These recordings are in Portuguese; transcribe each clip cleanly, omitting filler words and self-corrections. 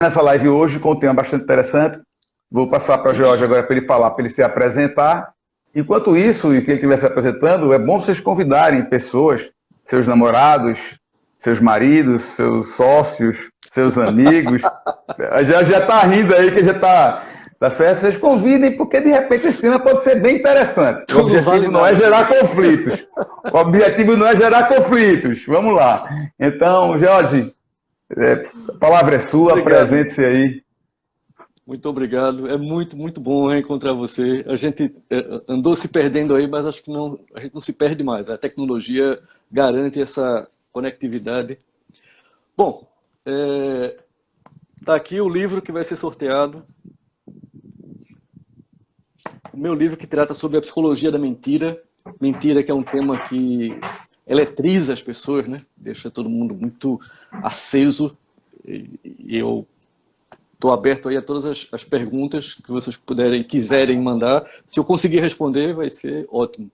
Nessa live hoje com um tema bastante interessante. Vou passar para o George agora para ele falar, para ele se apresentar. Enquanto isso, e que ele estiver se apresentando, é bom vocês convidarem pessoas, seus namorados, seus maridos, seus sócios, seus amigos. Já está rindo aí, que já está tá certo. Vocês convidem, porque de repente esse tema pode ser bem interessante. O objetivo não é gerar conflitos. O objetivo não é gerar conflitos. Vamos lá. Então, George, a palavra é sua, apresente-se aí. Muito obrigado. É muito bom reencontrar você. A gente andou se perdendo aí, mas acho que não, a gente não se perde mais. A tecnologia garante essa conectividade. Bom, tá aqui o livro que vai ser sorteado. O meu livro que trata sobre a psicologia da mentira. Mentira, que é um tema que eletriza as pessoas, né? Deixa todo mundo muito aceso. E eu estou aberto aí a todas as perguntas que vocês quiserem mandar. Se eu conseguir responder, vai ser ótimo.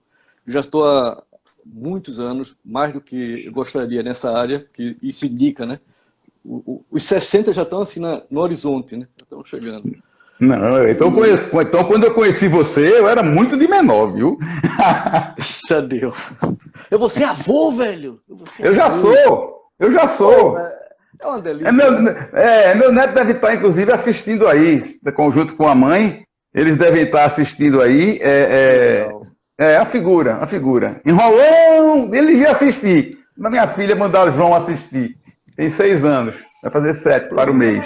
Eu já estou há muitos anos, mais do que eu gostaria nessa área, que isso indica, né? Os 60 já estão assim no horizonte, né? Já estão chegando. Não, então quando eu conheci você, eu era muito de menor, viu? Já deu. Eu vou ser avô, velho! Eu já sou! Pô, é uma delícia. Meu neto deve estar, inclusive, assistindo aí, conjunto com a mãe. Eles devem estar assistindo aí. A figura. Enrolão! Ele ia assistir. Mas minha filha mandou o João assistir. Tem 6 anos. Vai fazer 7 para o mês.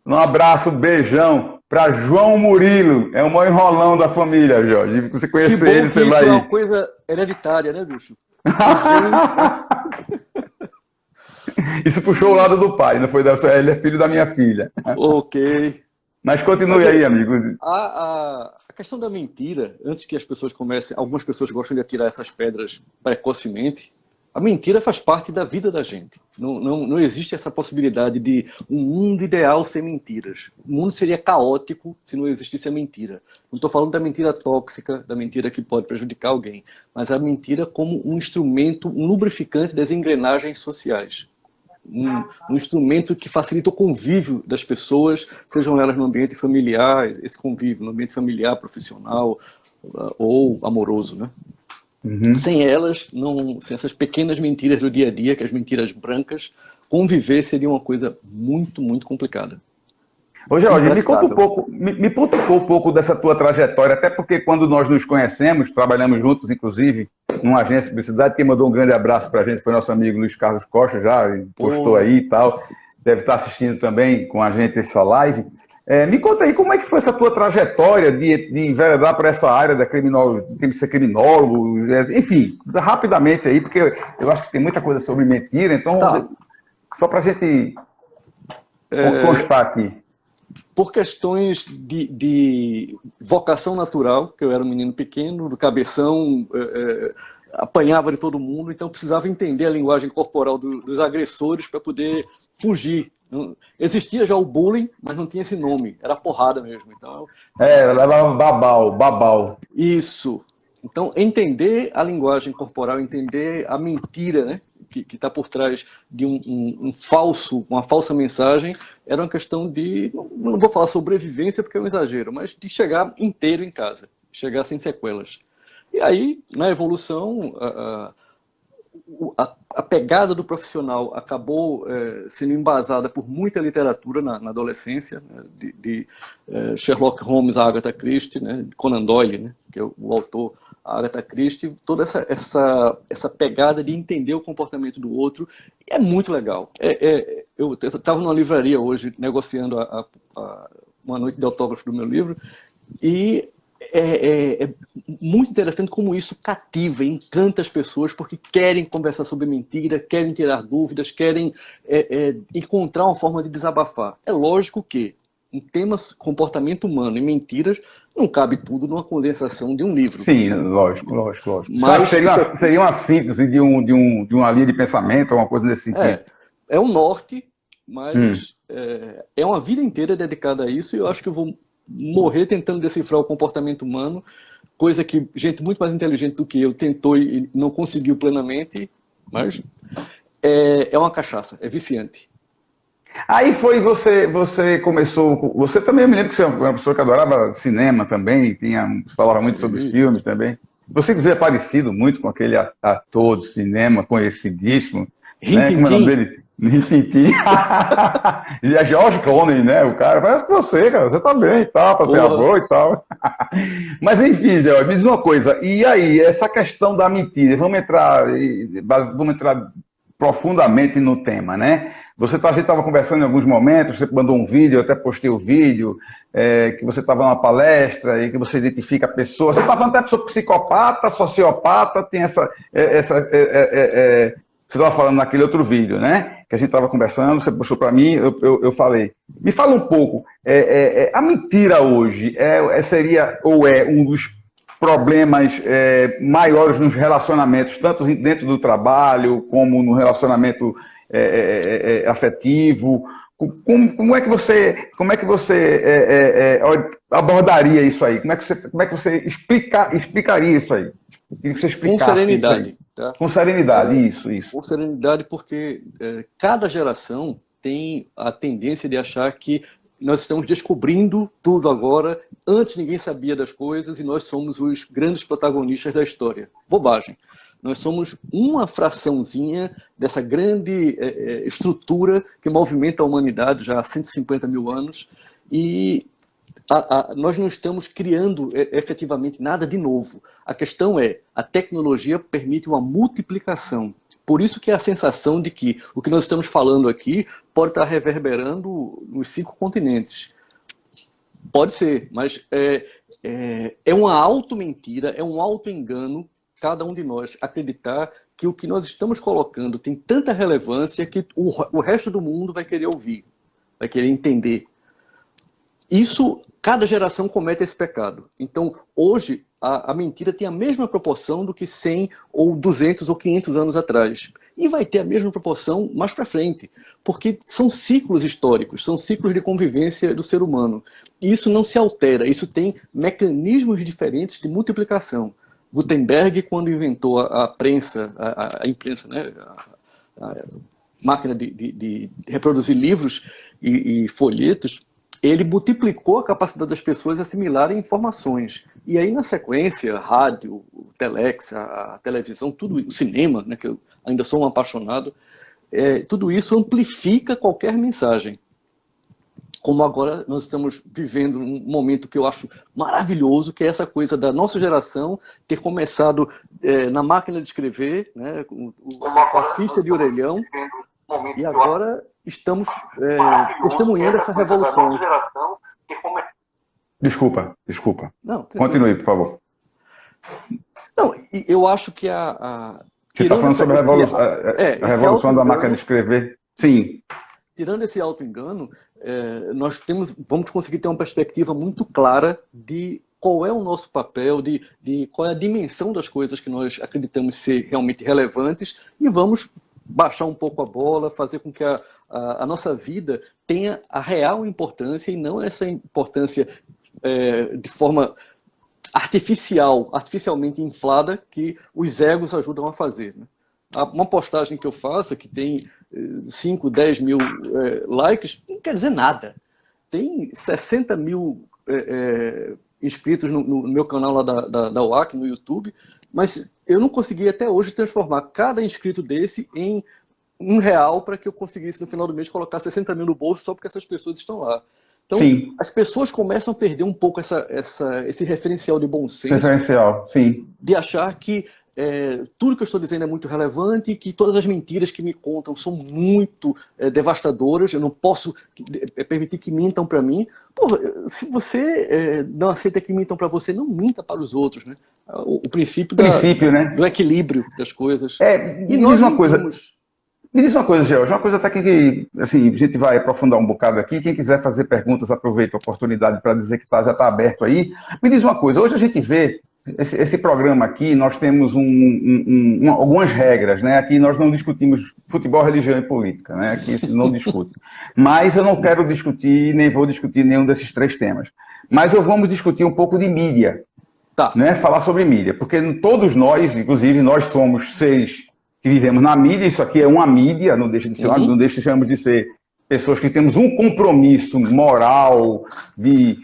Um abraço, beijão para João Murilo. É o maior enrolão da família, Jorge. Você conhecer ele, você vai. Isso é uma coisa hereditária, né, bicho? Isso puxou o lado do pai, não foi? Ele é filho da minha filha. Ok. Mas continue aí, amigo. A questão da mentira, antes que as pessoas comecem, algumas pessoas gostam de atirar essas pedras precocemente. A mentira faz parte da vida da gente. Não existe essa possibilidade de um mundo ideal sem mentiras. O mundo seria caótico se não existisse a mentira. Não estou falando da mentira tóxica, da mentira que pode prejudicar alguém, mas a mentira como um instrumento, um lubrificante das engrenagens sociais. Um instrumento que facilita o convívio das pessoas, sejam elas no ambiente familiar, esse convívio no ambiente familiar, profissional ou amoroso, né? Uhum. Sem elas, sem essas pequenas mentiras do dia a dia, que as mentiras brancas, conviver seria uma coisa muito complicada. Ô, Jorge, me conta um pouco dessa tua trajetória, até porque quando nós nos conhecemos, trabalhamos juntos, inclusive, numa agência de publicidade, quem mandou um grande abraço pra gente foi nosso amigo Luiz Carlos Costa, já postou aí e tal, deve estar assistindo também com a gente essa live. Me conta aí como é que foi essa tua trajetória de enveredar para essa área da de ser criminólogo, enfim, rapidamente aí, porque eu acho que tem muita coisa sobre mentira, então, só para a gente constar aqui. Por questões de vocação natural, que eu era um menino pequeno, do cabeção, apanhava de todo mundo, então precisava entender a linguagem corporal dos agressores para poder fugir. Existia já o bullying, mas não tinha esse nome, era porrada mesmo. Então, levava babau. Isso. Então, entender a linguagem corporal, entender a mentira, né, que está por trás de uma falsa mensagem, era uma questão de, não vou falar sobrevivência porque é um exagero, mas de chegar inteiro em casa, chegar sem sequelas. E aí, na evolução, a pegada do profissional acabou sendo embasada por muita literatura na adolescência, né, de Sherlock Holmes, a Agatha Christie, né, Conan Doyle, né, que é o autor, a Agatha Christie, toda essa pegada de entender o comportamento do outro, é muito legal. Eu estava numa livraria hoje negociando uma noite de autógrafo do meu livro, e é muito interessante como isso cativa, encanta as pessoas, porque querem conversar sobre mentira, querem tirar dúvidas, querem encontrar uma forma de desabafar. É lógico que um tema comportamento humano e mentiras não cabe tudo numa condensação de um livro. Sim, né? lógico. Mas seria uma síntese de uma linha de pensamento, alguma coisa nesse sentido. É um norte, mas é uma vida inteira dedicada a isso, e eu acho que eu vou morrer tentando decifrar o comportamento humano, coisa que gente muito mais inteligente do que eu tentou e não conseguiu plenamente, mas é uma cachaça, é viciante. Aí você começou, você também, eu me lembro que você é uma pessoa que adorava cinema também, você falava muito sobre os Sim. filmes também. Você é parecido muito com aquele ator do cinema conhecidíssimo, né? Como é o nome Rintintim. dele? Rintintim. E é George Clooney, né? O cara, parece que você, cara, você tá bem e tal, pra ser Porra. avô e tal. Mas enfim, George, me diz uma coisa, e aí, essa questão da mentira, vamos entrar profundamente no tema, né? A gente estava conversando em alguns momentos, você mandou um vídeo, eu até postei o vídeo, que você estava numa palestra e que você identifica a pessoa. Você está falando até pessoa psicopata, sociopata, tem você estava falando naquele outro vídeo, né? Que a gente estava conversando, você puxou para mim, eu falei. Me fala um pouco, a mentira hoje seria ou é um dos problemas maiores nos relacionamentos, tanto dentro do trabalho como no relacionamento afetivo. Como é que você abordaria isso aí? Como é que você explicaria isso aí? Eu queria que você Com explicasse isso aí. serenidade, tá? Com serenidade, isso. Com serenidade, porque cada geração tem a tendência de achar que nós estamos descobrindo tudo agora, antes ninguém sabia das coisas e nós somos os grandes protagonistas da história. Bobagem. Nós somos uma fraçãozinha dessa grande estrutura que movimenta a humanidade já há 150 mil anos e nós não estamos criando efetivamente nada de novo. A questão é, a tecnologia permite uma multiplicação. Por isso que é a sensação de que o que nós estamos falando aqui pode estar reverberando nos 5 continentes. Pode ser, mas é uma auto-mentira, é um auto-engano, cada um de nós acreditar que o que nós estamos colocando tem tanta relevância que o resto do mundo vai querer ouvir, vai querer entender. Isso, cada geração comete esse pecado. Então, hoje, a mentira tem a mesma proporção do que 100 ou 200 ou 500 anos atrás. E vai ter a mesma proporção mais para frente, porque são ciclos históricos, são ciclos de convivência do ser humano. E isso não se altera, isso tem mecanismos diferentes de multiplicação. Gutenberg, quando inventou a prensa, a imprensa, né? a máquina de reproduzir livros e folhetos, ele multiplicou a capacidade das pessoas assimilarem informações. E aí, na sequência, rádio, o telex, a televisão, tudo, o cinema, né, que eu ainda sou um apaixonado, tudo isso amplifica qualquer mensagem. Como agora nós estamos vivendo um momento que eu acho maravilhoso, que é essa coisa da nossa geração ter começado na máquina de escrever, né, com a ficha de orelhão, e agora estamos testemunhando essa revolução. Desculpa. Não, continue, por favor. Não, eu acho que você está falando sobre a revolução da máquina de escrever? Sim. Tirando esse auto-engano, nós vamos conseguir ter uma perspectiva muito clara de qual é o nosso papel, de qual é a dimensão das coisas que nós acreditamos ser realmente relevantes e vamos baixar um pouco a bola, fazer com que a nossa vida tenha a real importância e não essa importância de forma artificialmente inflada que os egos ajudam a fazer, né? Uma postagem que eu faço que tem 5, 10 mil likes, não quer dizer nada. Tem 60 mil inscritos no meu canal lá da UAC, no YouTube, mas eu não consegui até hoje transformar cada inscrito desse em R$1 para que eu conseguisse no final do mês colocar 60 mil no bolso só porque essas pessoas estão lá. Então, sim, as pessoas começam a perder um pouco esse referencial de bom senso, sim, de achar que tudo que eu estou dizendo é muito relevante, que todas as mentiras que me contam são muito devastadoras, eu não posso permitir que mintam para mim. Porra, se você não aceita que mintam para você, não minta para os outros, né? O princípio né? do equilíbrio das coisas. E nós me diz uma coisa, George, uma coisa até que assim, a gente vai aprofundar um bocado aqui, quem quiser fazer perguntas, aproveita a oportunidade para dizer que já está aberto aí. Me diz uma coisa, hoje a gente vê esse programa aqui, nós temos algumas regras, né? Aqui nós não discutimos futebol, religião e política, né? Aqui isso não discute. Mas eu não quero discutir, nem vou discutir nenhum desses 3 temas. Mas vamos discutir um pouco de mídia, né? Falar sobre mídia, porque todos nós, inclusive nós somos seres que vivemos na mídia, isso aqui é uma mídia, não deixa de ser, não deixamos de ser pessoas que temos um compromisso moral de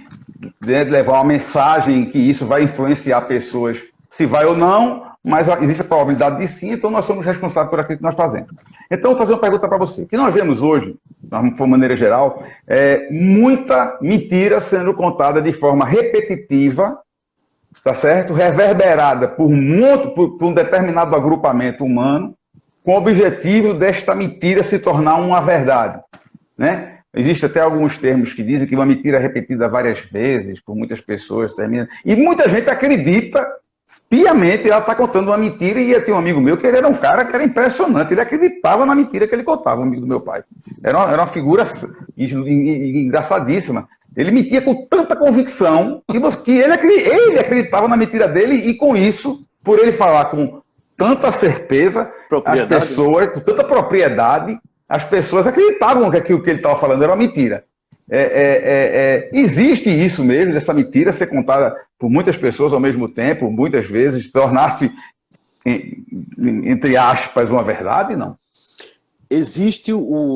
levar uma mensagem que isso vai influenciar pessoas, se vai ou não, mas existe a probabilidade de sim, então nós somos responsáveis por aquilo que nós fazemos. Então, vou fazer uma pergunta para você. O que nós vemos hoje, de maneira geral, é muita mentira sendo contada de forma repetitiva, tá certo? Reverberada por um determinado agrupamento humano, com o objetivo desta mentira se tornar uma verdade, né? Existem até alguns termos que dizem que uma mentira repetida várias vezes por muitas pessoas termina. E muita gente acredita piamente, ela está contando uma mentira, e eu tinha um amigo meu que ele era um cara que era impressionante, ele acreditava na mentira que ele contava, um amigo do meu pai. Era uma figura engraçadíssima. Ele mentia com tanta convicção que ele acreditava na mentira dele, e com isso, por ele falar com tanta certeza, as pessoas, com tanta propriedade, as pessoas acreditavam que aquilo que ele estava falando era uma mentira. Existe isso mesmo, essa mentira ser contada por muitas pessoas ao mesmo tempo, muitas vezes, tornar-se, entre aspas, uma verdade? Não. Existe,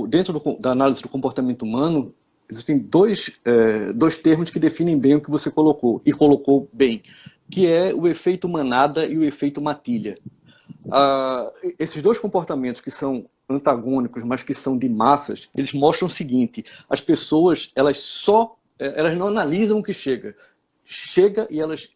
dentro da análise do comportamento humano, existem dois termos que definem bem o que você colocou, e colocou bem, que é o efeito manada e o efeito matilha. Esses dois comportamentos que são antagônicos, mas que são de massas, eles mostram o seguinte: as pessoas, elas não analisam o que chega e elas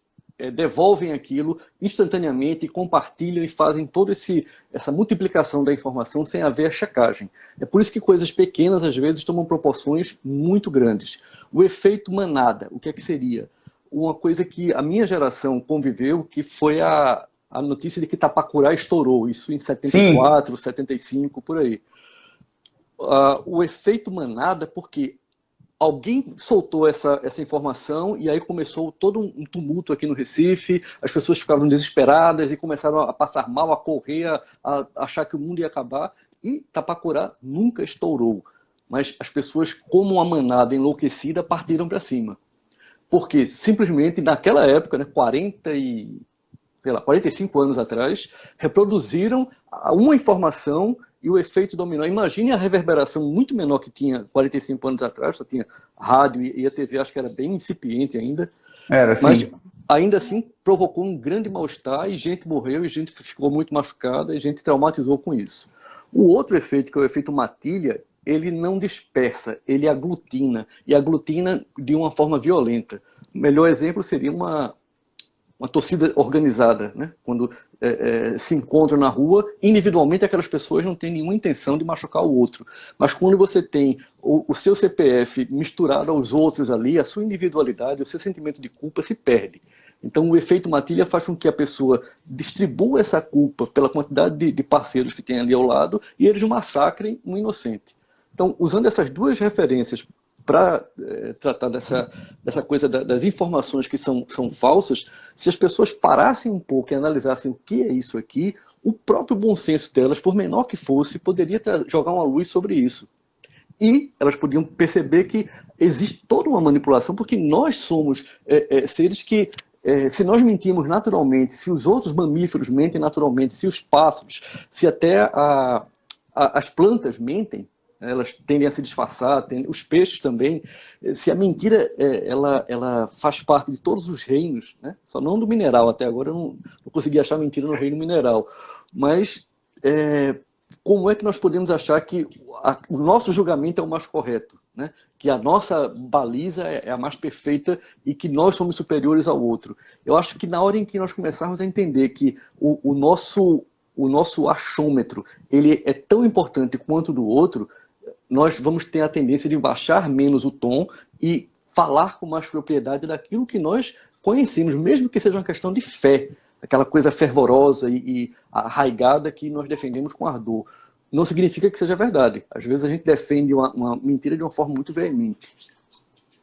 devolvem aquilo instantaneamente, compartilham e fazem toda essa multiplicação da informação sem haver a checagem. É por isso que coisas pequenas, às vezes, tomam proporções muito grandes. O efeito manada, o que é que seria? Uma coisa que a minha geração conviveu, que foi a notícia de que Tapacurá estourou, isso em 74, Sim. 75, por aí. O efeito manada, porque alguém soltou essa informação e aí começou todo um tumulto aqui no Recife, as pessoas ficaram desesperadas e começaram a passar mal, a correr, a achar que o mundo ia acabar, e Tapacurá nunca estourou. Mas as pessoas, como uma manada enlouquecida, partiram para cima. Porque simplesmente naquela época, né, 45 anos atrás, reproduziram uma informação e o efeito dominó. Imagine a reverberação muito menor que tinha 45 anos atrás, só tinha rádio e a TV, acho que era bem incipiente ainda. Era assim. Mas ainda assim provocou um grande mal-estar e gente morreu e gente ficou muito machucada e gente traumatizou com isso. O outro efeito, que é o efeito matilha, ele não dispersa, ele aglutina, e aglutina de uma forma violenta. O melhor exemplo seria uma torcida organizada, né? Quando se encontram na rua, individualmente aquelas pessoas não têm nenhuma intenção de machucar o outro. Mas quando você tem o seu CPF misturado aos outros ali, a sua individualidade, o seu sentimento de culpa se perde. Então o efeito matilha faz com que a pessoa distribua essa culpa pela quantidade de parceiros que tem ali ao lado e eles massacrem um inocente. Então, usando essas duas referências para tratar dessa coisa das informações que são falsas, se as pessoas parassem um pouco e analisassem o que é isso aqui, o próprio bom senso delas, por menor que fosse, poderia jogar uma luz sobre isso. E elas podiam perceber que existe toda uma manipulação, porque nós somos seres que, se nós mentimos naturalmente, se os outros mamíferos mentem naturalmente, se os pássaros, se até as plantas mentem, elas tendem a se disfarçar, os peixes também. Se a mentira ela faz parte de todos os reinos, né? Só não do mineral, até agora eu não consegui achar mentira no reino mineral. Mas como é que nós podemos achar que o nosso julgamento é o mais correto, né? Que a nossa baliza é a mais perfeita e que nós somos superiores ao outro? Eu acho que na hora em que nós começarmos a entender que o nosso achômetro ele é tão importante quanto o do outro, nós vamos ter a tendência de baixar menos o tom e falar com mais propriedade daquilo que nós conhecemos, mesmo que seja uma questão de fé, aquela coisa fervorosa e arraigada que nós defendemos com ardor. Não significa que seja verdade. Às vezes a gente defende uma mentira de uma forma muito veemente.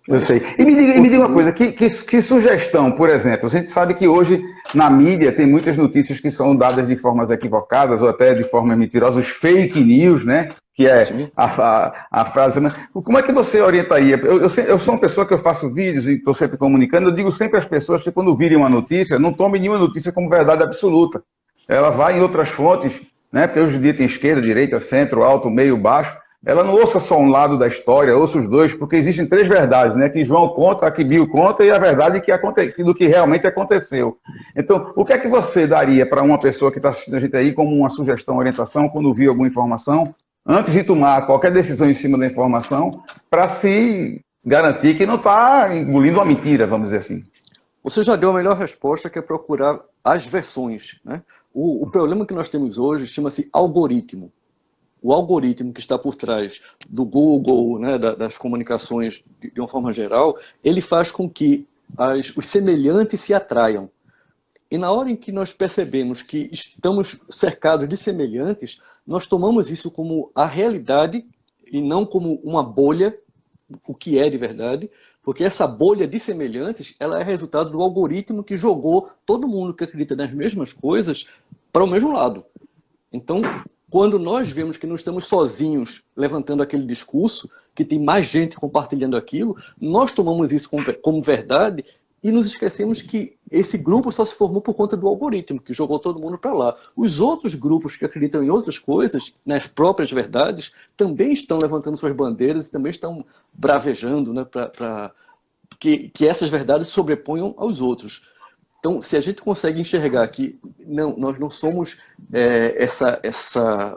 Eu sei. E me diga uma coisa, que sugestão, por exemplo, a gente sabe que hoje na mídia tem muitas notícias que são dadas de formas equivocadas ou até de formas mentirosas, fake news, né? Que é a frase... Como é que você orientaria? Eu sou uma pessoa que eu faço vídeos e estou sempre comunicando, eu digo sempre às pessoas que quando virem uma notícia, não tomem nenhuma notícia como verdade absoluta. Ela vai em outras fontes, né? Porque hoje em dia tem esquerda, direita, centro, alto, meio, baixo. ela não ouça só um lado da história, ouça os dois, porque existem três verdades, né? Que João conta, a que Bill conta e a verdade do que realmente aconteceu. Então, o que é que você daria para uma pessoa que está assistindo a gente aí como uma sugestão, orientação, quando viu alguma informação, antes de tomar qualquer decisão em cima da informação, para se garantir que não está engolindo uma mentira, vamos dizer assim? Você já deu a melhor resposta, que é procurar as versões, né? O problema que nós temos hoje chama-se algoritmo. O algoritmo que está por trás do Google, né, das comunicações de uma forma geral, ele faz com que os semelhantes se atraiam. E na hora em que nós percebemos que estamos cercados de semelhantes, nós tomamos isso como a realidade e não como uma bolha, o que é de verdade, porque essa bolha de semelhantes, ela é resultado do algoritmo que jogou todo mundo que acredita nas mesmas coisas para o mesmo lado. Então, quando nós vemos que não estamos sozinhos levantando aquele discurso, que tem mais gente compartilhando aquilo, nós tomamos isso como verdade e nos esquecemos que esse grupo só se formou por conta do algoritmo, que jogou todo mundo para lá. Os outros grupos que acreditam em outras coisas, nas próprias verdades, também estão levantando suas bandeiras e também estão bravejando, né, para que essas verdades se sobreponham aos outros. Então, se a gente consegue enxergar que nós não somos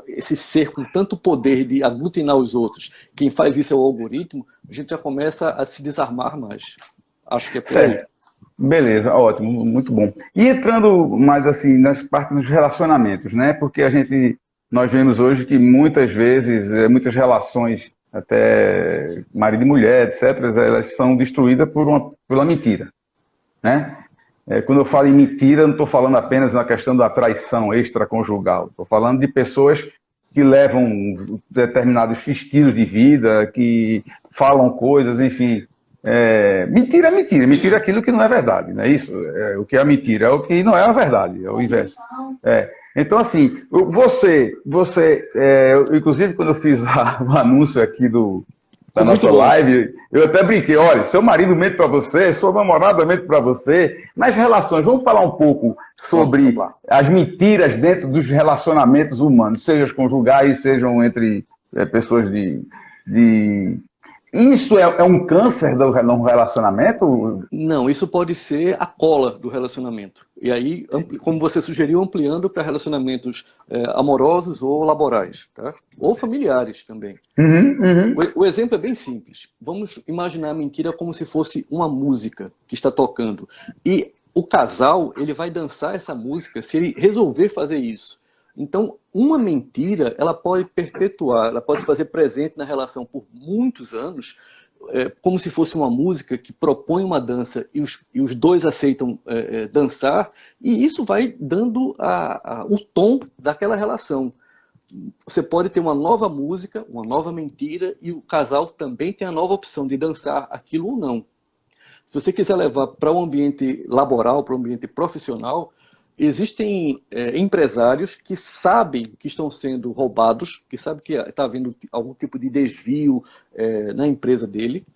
esse ser com tanto poder de aglutinar os outros, quem faz isso é o algoritmo, a gente já começa a se desarmar mais. Acho que é por aí. Beleza, ótimo, muito bom. E entrando mais assim nas partes dos relacionamentos, né? Porque nós vemos hoje que muitas vezes, muitas relações, até marido e mulher, etc., elas são destruídas pela mentira, né? Quando eu falo em mentira, eu não estou falando apenas na questão da traição extraconjugal. Estou falando de pessoas que levam determinados estilos de vida, que falam coisas, enfim. Mentira é mentira. Mentira é aquilo que não é verdade, não é isso? O que é mentira é o que não é a verdade, é o inverso. Então, assim, inclusive quando eu fiz o anúncio aqui da nossa live, eu até brinquei, olha, seu marido mente para você, sua namorada mente para você. Nas relações, vamos falar um pouco sobre as mentiras dentro dos relacionamentos humanos, sejam conjugais, sejam entre pessoas Isso é um câncer do relacionamento? Não, isso pode ser a cola do relacionamento. E aí, como você sugeriu, ampliando para relacionamentos amorosos ou laborais, tá? Ou familiares também. O exemplo é bem simples. Vamos imaginar a mentira como se fosse uma música que está tocando. E o casal, ele vai dançar essa música se ele resolver fazer isso. Então, uma mentira, ela pode perpetuar, ela pode se fazer presente na relação por muitos anos, como se fosse uma música que propõe uma dança e os dois aceitam dançar, e isso vai dando o tom daquela relação. Você pode ter uma nova música, uma nova mentira, e o casal também tem a nova opção de dançar aquilo ou não. Se você quiser levar para um ambiente laboral, para um ambiente profissional, existem empresários que sabem que estão sendo roubados, que sabem que está havendo algum tipo de desvio na empresa dele,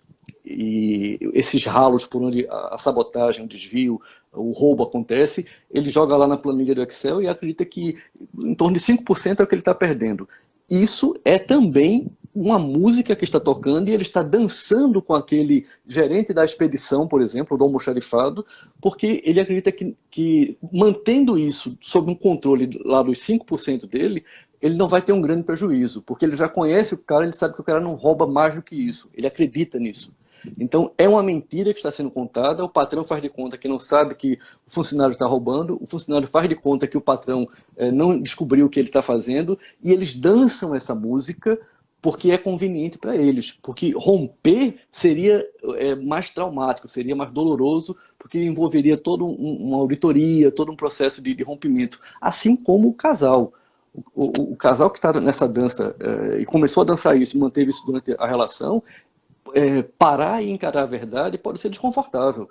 e esses ralos por onde a sabotagem, o desvio, o roubo acontece, ele joga lá na planilha do Excel e acredita que em torno de 5% é o que ele está perdendo. Isso é também uma música que está tocando e ele está dançando com aquele gerente da expedição, por exemplo, do almoxarifado, porque ele acredita que mantendo isso sob um controle lá dos 5% dele, ele não vai ter um grande prejuízo, porque ele já conhece o cara, ele sabe que o cara não rouba mais do que isso, ele acredita nisso. Então, é uma mentira que está sendo contada, o patrão faz de conta que não sabe que o funcionário está roubando, o funcionário faz de conta que o patrão não descobriu o que ele está fazendo, e eles dançam essa música porque é conveniente para eles, porque romper seria mais traumático, seria mais doloroso, porque envolveria toda uma auditoria, todo um processo de rompimento, assim como o casal. O casal que está nessa dança e começou a dançar isso e manteve isso durante a relação, parar e encarar a verdade pode ser desconfortável.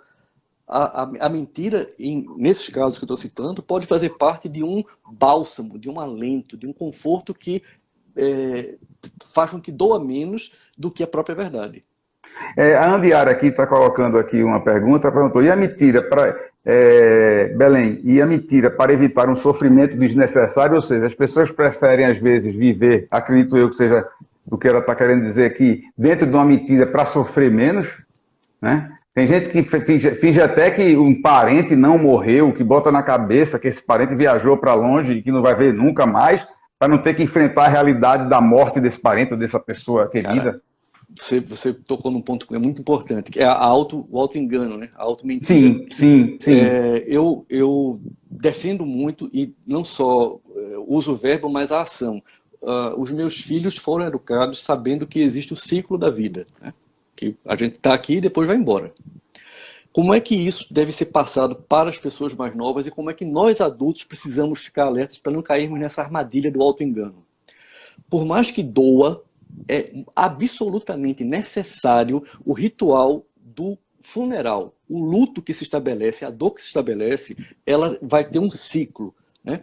A mentira, nesses casos que eu estou citando, pode fazer parte de um bálsamo, de um alento, de um conforto que faz com que doa menos do que a própria verdade. A Andiara aqui está colocando aqui uma pergunta, perguntou, e a mentira Belém, e a mentira para evitar um sofrimento desnecessário, ou seja, as pessoas preferem às vezes viver, acredito eu que seja do que ela está querendo dizer aqui, dentro de uma mentira para sofrer menos, né? Tem gente que finge até que um parente não morreu, que bota na cabeça que esse parente viajou para longe e que não vai ver nunca mais, para não ter que enfrentar a realidade da morte desse parente ou dessa pessoa querida. Cara, você tocou num ponto que é muito importante, que é o auto-engano, né? A auto-mentira. Sim. Eu defendo muito, e não só uso o verbo, mas a ação. Os meus filhos foram educados sabendo que existe o ciclo da vida, né? Que a gente está aqui e depois vai embora. Como é que isso deve ser passado para as pessoas mais novas e como é que nós adultos precisamos ficar alertas para não cairmos nessa armadilha do auto-engano? Por mais que doa, é absolutamente necessário o ritual do funeral. O luto que se estabelece, a dor que se estabelece, ela vai ter um ciclo, né?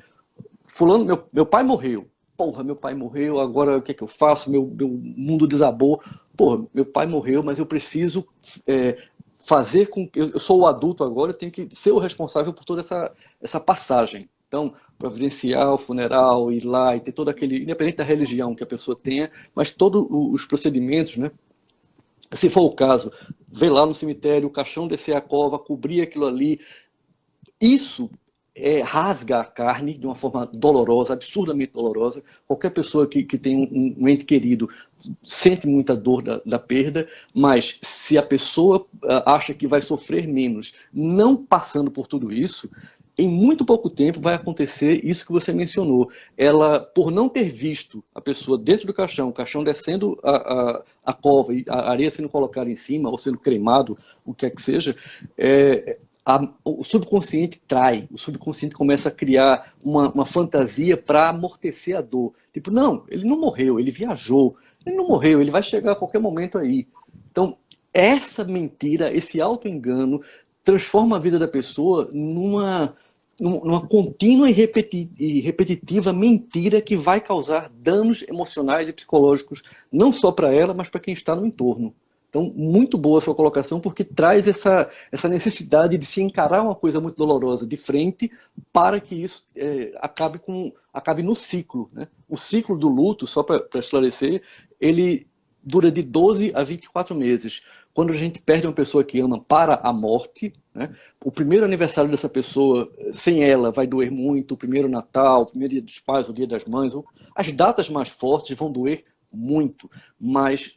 Fulano, meu pai morreu. Porra, meu pai morreu, agora o que é que eu faço? Meu mundo desabou. Porra, meu pai morreu, mas eu preciso fazer com que... Eu sou o adulto agora, eu tenho que ser o responsável por toda essa passagem. Então, providenciar o funeral, ir lá e ter todo aquele... Independente da religião que a pessoa tenha, mas todos os procedimentos, né? Se for o caso, ver lá no cemitério, o caixão descer a cova, cobrir aquilo ali. Isso rasga a carne de uma forma dolorosa, absurdamente dolorosa. Qualquer pessoa que tem um ente querido sente muita dor da perda, mas se a pessoa acha que vai sofrer menos, não passando por tudo isso, em muito pouco tempo vai acontecer isso que você mencionou. Ela, por não ter visto a pessoa dentro do caixão, o caixão descendo a cova e a areia sendo colocada em cima, ou sendo cremado, o que é que seja, o subconsciente trai, o subconsciente começa a criar uma fantasia para amortecer a dor. Tipo, não, ele não morreu, ele viajou, ele não morreu, ele vai chegar a qualquer momento aí. Então, essa mentira, esse auto-engano, transforma a vida da pessoa numa contínua e repetitiva mentira que vai causar danos emocionais e psicológicos, não só para ela, mas para quem está no entorno. Então, muito boa a sua colocação, porque traz essa necessidade de se encarar uma coisa muito dolorosa de frente para que isso acabe no ciclo, né? O ciclo do luto, só para esclarecer, ele dura de 12 a 24 meses. Quando a gente perde uma pessoa que ama para a morte, né? O primeiro aniversário dessa pessoa, sem ela, vai doer muito, o primeiro Natal, o primeiro dia dos pais, o dia das mães, as datas mais fortes vão doer muito, mas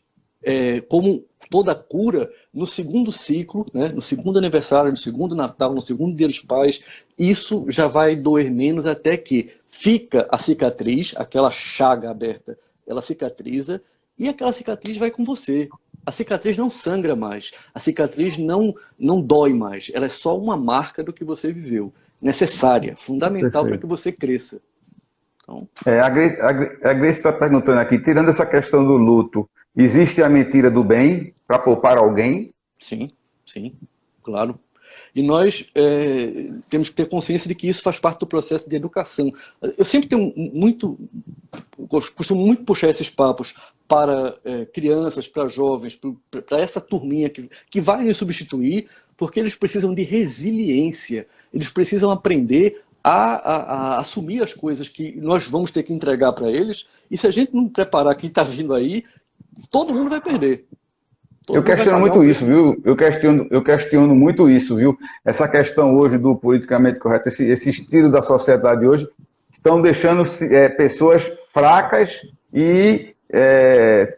como toda cura, no segundo ciclo, né, no segundo aniversário, no segundo Natal, no segundo Dia dos Pais, isso já vai doer menos até que fica a cicatriz, aquela chaga aberta, ela cicatriza e aquela cicatriz vai com você. A cicatriz não sangra mais, a cicatriz não dói mais, ela é só uma marca do que você viveu, necessária, fundamental para que você cresça. Então... a Grace está perguntando aqui, tirando essa questão do luto, existe a mentira do bem para poupar alguém? Sim, claro. E nós temos que ter consciência de que isso faz parte do processo de educação. Eu sempre costumo muito puxar esses papos para crianças, para jovens, para essa turminha que vai nos substituir, porque eles precisam de resiliência, eles precisam aprender a assumir as coisas que nós vamos ter que entregar para eles, e se a gente não preparar quem está vindo aí, todo mundo vai perder. Eu questiono muito isso, viu? Eu questiono muito isso, viu? Essa questão hoje do politicamente correto, esse estilo da sociedade hoje, estão deixando pessoas fracas e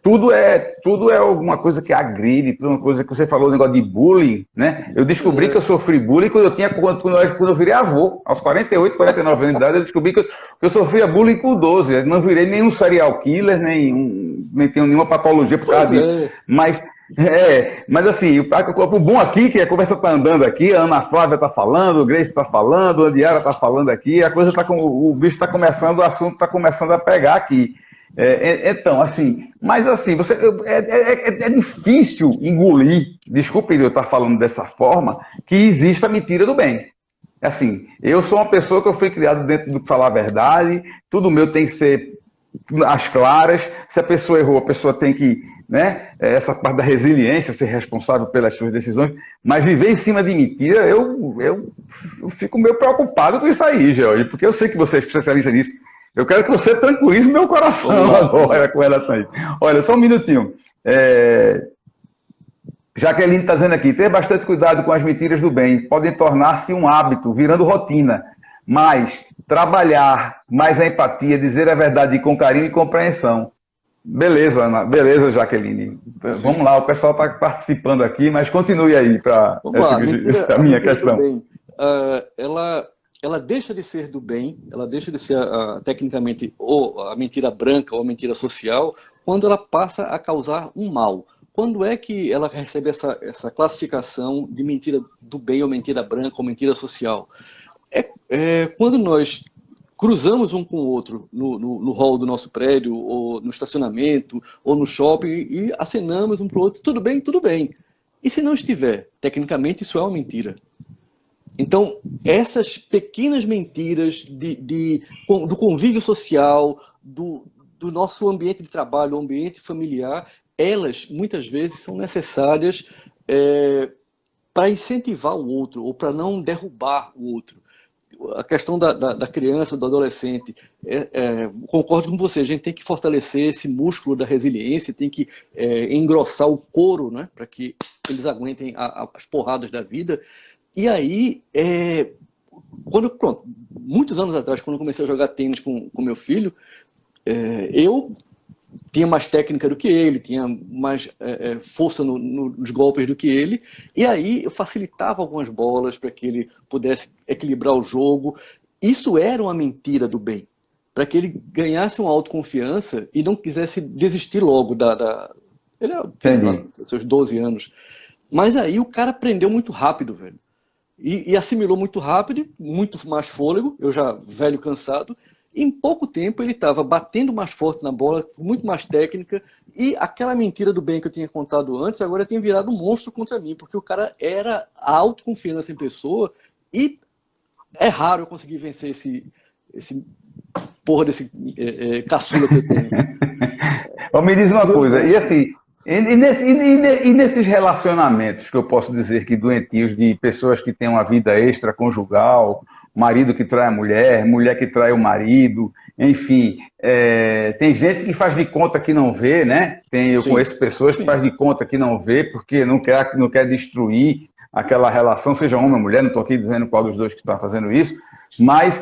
tudo é alguma coisa que agride, uma coisa que você falou, o negócio de bullying, né? Eu descobri que eu sofri bullying quando eu virei avô, aos 48, 49 anos de idade, eu descobri que eu sofria bullying com 12, eu não virei nenhum serial killer, nem tenho nenhuma patologia por causa disso, mas assim, o bom aqui, que a conversa está andando aqui, a Ana Flávia está falando, o Grace está falando, a Diara está falando aqui, o bicho está começando, o assunto está começando a pegar aqui. Então, assim, mas assim, é difícil engolir, desculpe eu estar falando dessa forma, que existe a mentira do bem. Assim, eu sou uma pessoa que eu fui criado dentro do falar a verdade, tudo meu tem que ser às claras, se a pessoa errou, a pessoa tem que, né, essa parte da resiliência, ser responsável pelas suas decisões, mas viver em cima de mentira, eu fico meio preocupado com isso aí, George, porque eu sei que você é especialista nisso. Eu quero que você tranquilize meu coração agora com relação a isso. Olha, só um minutinho. Jaqueline está dizendo aqui, ter bastante cuidado com as mentiras do bem, podem tornar-se um hábito, virando rotina, mas trabalhar mais a empatia, dizer a verdade com carinho e compreensão. Beleza, Ana. Beleza, Jaqueline. Sim. Vamos lá, o pessoal está participando aqui, mas continue aí para essa minha questão. Bem, ela deixa de ser do bem, ela deixa de ser tecnicamente ou a mentira branca ou a mentira social, quando ela passa a causar um mal. Quando é que ela recebe essa classificação de mentira do bem ou mentira branca ou mentira social? Quando nós cruzamos um com o outro no hall do nosso prédio, ou no estacionamento, ou no shopping, e acenamos um para o outro, tudo bem, tudo bem. E se não estiver? Tecnicamente isso é uma mentira. Então, essas pequenas mentiras do convívio social, do nosso ambiente de trabalho, ambiente familiar, elas muitas vezes são necessárias para incentivar o outro, ou para não derrubar o outro. A questão da criança, do adolescente, concordo com você, a gente tem que fortalecer esse músculo da resiliência, tem que engrossar o couro, né, para que eles aguentem as porradas da vida. E aí, pronto, muitos anos atrás, quando eu comecei a jogar tênis com meu filho, eu tinha mais técnica do que ele, tinha mais força nos golpes do que ele, e aí eu facilitava algumas bolas para que ele pudesse equilibrar o jogo. Isso era uma mentira do bem, para que ele ganhasse uma autoconfiança e não quisesse desistir logo ele tinha seus 12 anos. Mas aí o cara aprendeu muito rápido, velho. E assimilou muito rápido, muito mais fôlego, eu já velho, cansado. Em pouco tempo ele estava batendo mais forte na bola, com muito mais técnica, e aquela mentira do bem que eu tinha contado antes, agora tinha virado um monstro contra mim, porque o cara era a autoconfiança em pessoa, e é raro eu conseguir vencer esse caçula que eu tenho. Me diz uma coisa, e assim, e nesses relacionamentos que eu posso dizer que doentios, de pessoas que têm uma vida extraconjugal, marido que trai a mulher, mulher que trai o marido, enfim, tem gente que faz de conta que não vê, né? Eu conheço pessoas que fazem de conta que não vê, porque não quer destruir aquela relação, seja homem ou mulher, não estou aqui dizendo qual dos dois que está fazendo isso, mas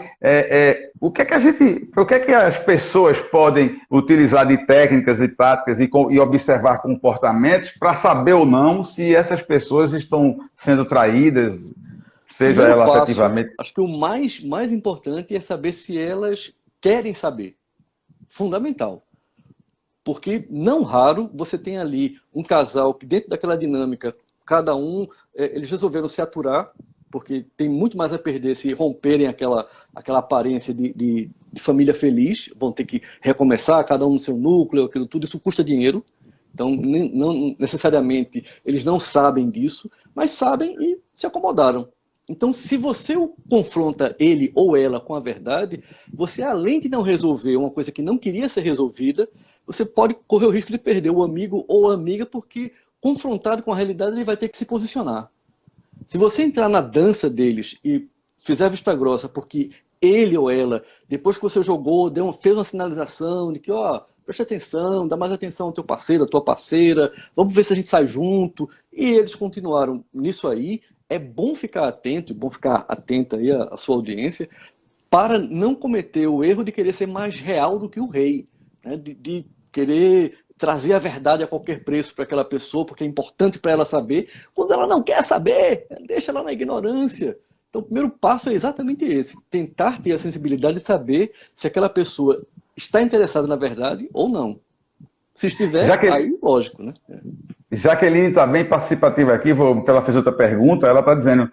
o que é que as pessoas podem utilizar de técnicas e táticas e observar comportamentos para saber ou não se essas pessoas estão sendo traídas, seja ela efetivamente... Acho que o mais importante é saber se elas querem saber. Fundamental. Porque, não raro, você tem ali um casal que, dentro daquela dinâmica, cada um, eles resolveram se aturar, porque tem muito mais a perder se romperem aquela aparência de família feliz, vão ter que recomeçar, cada um no seu núcleo, aquilo tudo, isso custa dinheiro. Então, não necessariamente, eles não sabem disso, mas sabem e se acomodaram. Então, se você confronta ele ou ela com a verdade, você, além de não resolver uma coisa que não queria ser resolvida, você pode correr o risco de perder o amigo ou a amiga, porque, confrontado com a realidade, ele vai ter que se posicionar. Se você entrar na dança deles e fizer vista grossa porque ele ou ela, depois que você jogou, fez uma sinalização de que, preste atenção, dá mais atenção ao teu parceiro, à tua parceira, vamos ver se a gente sai junto, e eles continuaram nisso aí, é bom ficar atento, bom ficar atenta aí à sua audiência, para não cometer o erro de querer ser mais real do que o rei, né? De querer trazer a verdade a qualquer preço para aquela pessoa, porque é importante para ela saber. Quando ela não quer saber, deixa ela na ignorância. Então, o primeiro passo é exatamente esse, tentar ter a sensibilidade de saber se aquela pessoa está interessada na verdade ou não. Se estiver, aí lógico, né? Jaqueline está bem participativa aqui, porque ela fez outra pergunta, ela está dizendo,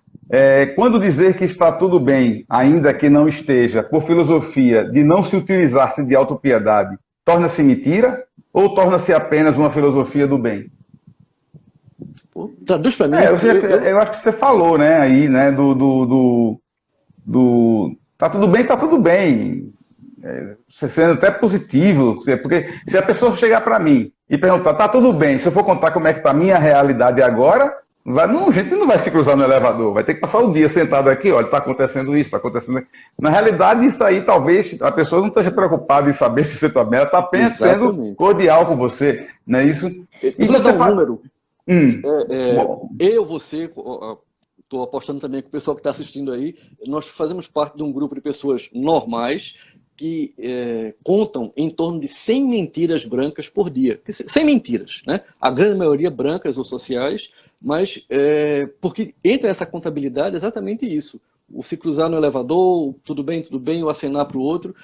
quando dizer que está tudo bem, ainda que não esteja, por filosofia de não se utilizar-se de autopiedade, torna-se mentira ou torna-se apenas uma filosofia do bem? Traduz para mim. Eu acho que você falou, né, aí, né, tá tudo bem, tá tudo bem. Você sendo até positivo, porque se a pessoa chegar para mim e perguntar, tá tudo bem, se eu for contar como é que está a minha realidade agora, Não, a gente não vai se cruzar no elevador, vai ter que passar o dia sentado aqui, olha, está acontecendo isso, está acontecendo isso. Na realidade, isso aí talvez a pessoa não esteja preocupada em saber se você está bem, ela está apenas sendo cordial com você, não é isso? Eu vou dar um número. Bom. Você, estou apostando também com o pessoal que está assistindo aí, nós fazemos parte de um grupo de pessoas normais que contam em torno de 100 mentiras brancas por dia. 100 mentiras, né? A grande maioria brancas ou sociais, mas porque entra essa contabilidade exatamente isso. O se cruzar no elevador, tudo bem, o acenar para o outro.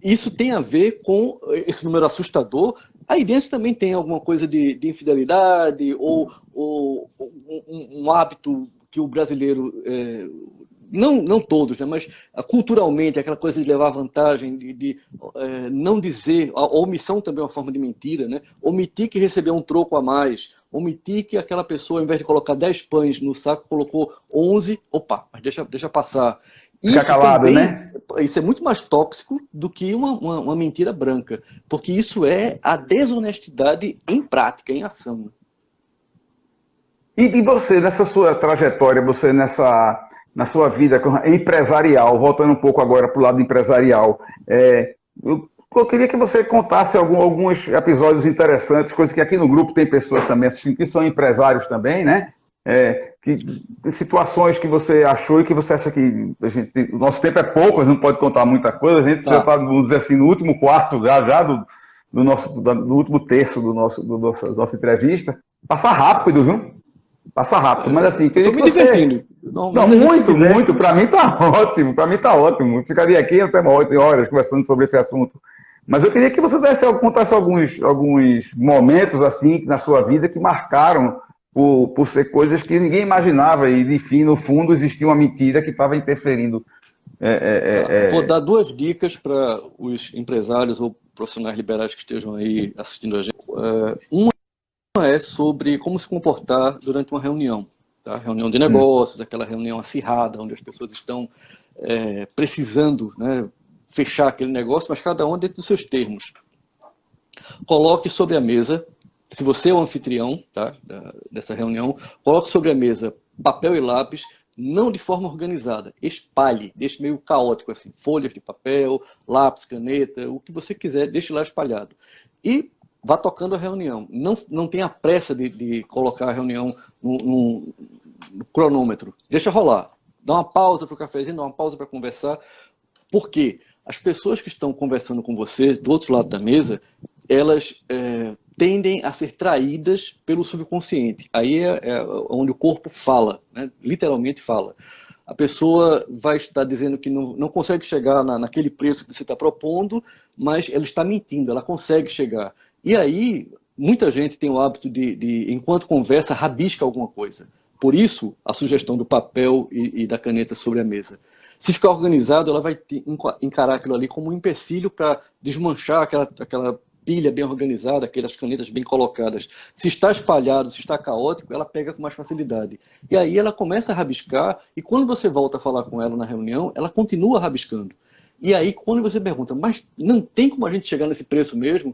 Isso tem a ver com esse número assustador. Aí dentro também tem alguma coisa de infidelidade ou um hábito que o brasileiro... Não todos, né, mas culturalmente, aquela coisa de levar vantagem, de não dizer, a omissão também é uma forma de mentira, né? Omitir que recebeu um troco a mais, omitir que aquela pessoa, ao invés de colocar 10 pães no saco, colocou 11, opa, mas deixa passar. Ficar calado, também, né? Isso é muito mais tóxico do que uma mentira branca, porque isso é a desonestidade em prática, em ação. E você, nessa sua trajetória, você na sua vida empresarial, voltando um pouco agora para o lado empresarial, eu queria que você contasse alguns episódios interessantes, coisas que aqui no grupo tem pessoas também assistindo, que são empresários também, né? Situações que você achou e que você acha que o nosso tempo é pouco, a gente não pode contar muita coisa, a gente já está, vamos dizer assim, no último quarto já do último terço da nossa entrevista. Passa rápido, viu? Passa rápido, mas assim... Estou me divertindo. Não, muito. Para mim tá ótimo. Ficaria aqui até 8 horas conversando sobre esse assunto. Mas eu queria que você contasse alguns momentos assim na sua vida que marcaram por ser coisas que ninguém imaginava e, enfim, no fundo existia uma mentira que estava interferindo. Vou dar 2 dicas para os empresários ou profissionais liberais que estejam aí assistindo a gente. Uma é sobre como se comportar durante uma reunião. Tá? Reunião de negócios, aquela reunião acirrada, onde as pessoas estão precisando, né, fechar aquele negócio, mas cada um dentro dos seus termos. Coloque sobre a mesa, se você é o anfitrião, tá, dessa reunião, coloque sobre a mesa papel e lápis, não de forma organizada. Espalhe, deixe meio caótico, assim, folhas de papel, lápis, caneta, o que você quiser, deixe lá espalhado. E vá tocando a reunião. Não tenha pressa de colocar a reunião no cronômetro. Deixa rolar. Dá uma pausa para o cafezinho, dá uma pausa para conversar. Por quê? As pessoas que estão conversando com você, do outro lado da mesa, elas tendem a ser traídas pelo subconsciente. Aí é onde o corpo fala, né? Literalmente fala. A pessoa vai estar dizendo que não consegue chegar naquele preço que você está propondo, mas ela está mentindo, ela consegue chegar. E aí, muita gente tem o hábito de enquanto conversa, rabisca alguma coisa. Por isso, a sugestão do papel e da caneta sobre a mesa. Se ficar organizado, ela vai encarar aquilo ali como um empecilho para desmanchar aquela pilha bem organizada, aquelas canetas bem colocadas. Se está espalhado, se está caótico, ela pega com mais facilidade. E aí ela começa a rabiscar, e quando você volta a falar com ela na reunião, ela continua rabiscando. E aí, quando você pergunta, mas não tem como a gente chegar nesse preço mesmo?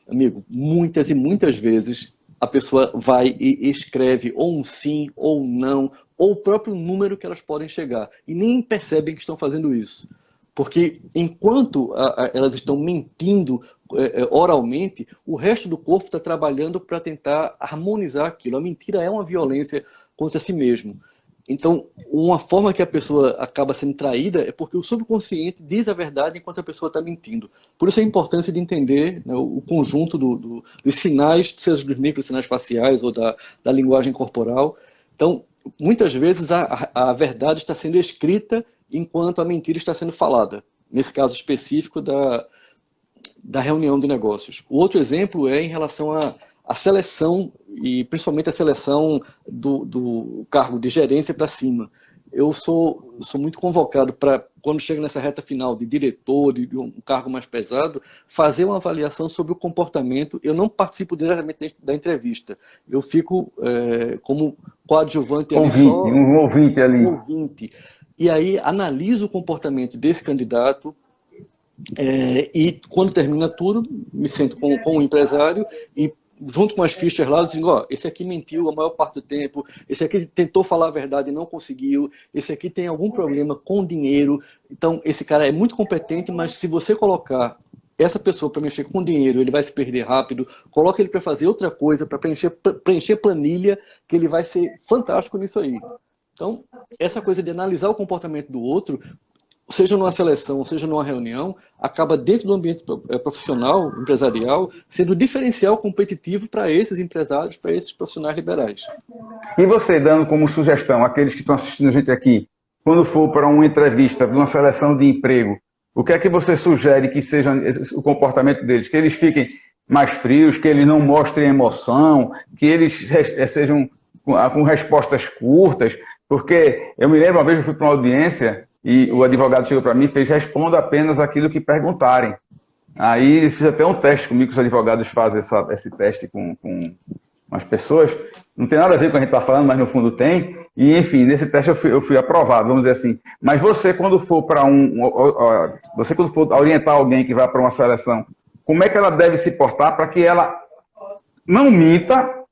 Amigo, muitas e muitas vezes a pessoa vai e escreve ou um sim, ou um não, ou o próprio número que elas podem chegar. E nem percebem que estão fazendo isso. Porque enquanto elas estão mentindo oralmente, o resto do corpo está trabalhando para tentar harmonizar aquilo. A mentira é uma violência contra si mesmo. Então, uma forma que a pessoa acaba sendo traída é porque o subconsciente diz a verdade enquanto a pessoa está mentindo. Por isso a importância de entender, né, o conjunto dos sinais, seja dos microsinais faciais ou da linguagem corporal. Então, muitas vezes a verdade está sendo escrita enquanto a mentira está sendo falada. Nesse caso específico da reunião de negócios. O outro exemplo é em relação a seleção, e principalmente a seleção do cargo de gerência para cima. Eu sou muito convocado para, quando chego nessa reta final de diretor, de um cargo mais pesado, fazer uma avaliação sobre o comportamento. Eu não participo diretamente da entrevista. Eu fico como coadjuvante ali, um ouvinte ali. Um ouvinte. E aí analiso o comportamento desse candidato, e quando termina tudo, me sento com o empresário e junto com as fichas lá, dizendo, ó, esse aqui mentiu a maior parte do tempo, esse aqui tentou falar a verdade e não conseguiu, esse aqui tem algum problema com dinheiro, então esse cara é muito competente, mas se você colocar essa pessoa para mexer com dinheiro, ele vai se perder rápido, coloca ele para fazer outra coisa, para preencher planilha, que ele vai ser fantástico nisso aí. Então, essa coisa de analisar o comportamento do outro, seja numa seleção, seja numa reunião, acaba dentro do ambiente profissional, empresarial, sendo diferencial competitivo para esses empresários, para esses profissionais liberais. E você, dando como sugestão, aqueles que estão assistindo a gente aqui, quando for para uma entrevista, uma seleção de emprego, o que é que você sugere que seja o comportamento deles? Que eles fiquem mais frios, que eles não mostrem emoção, que eles sejam com respostas curtas? Porque eu me lembro, uma vez eu fui para uma audiência e o advogado chegou para mim e fez: responda apenas aquilo que perguntarem. Aí fiz até um teste comigo, que os advogados fazem esse teste com as pessoas. Não tem nada a ver com o que a gente está falando, mas no fundo tem. E, enfim, nesse teste eu fui aprovado, vamos dizer assim. Mas você, quando for você quando for orientar alguém que vai para uma seleção, como é que ela deve se portar para que ela não minta,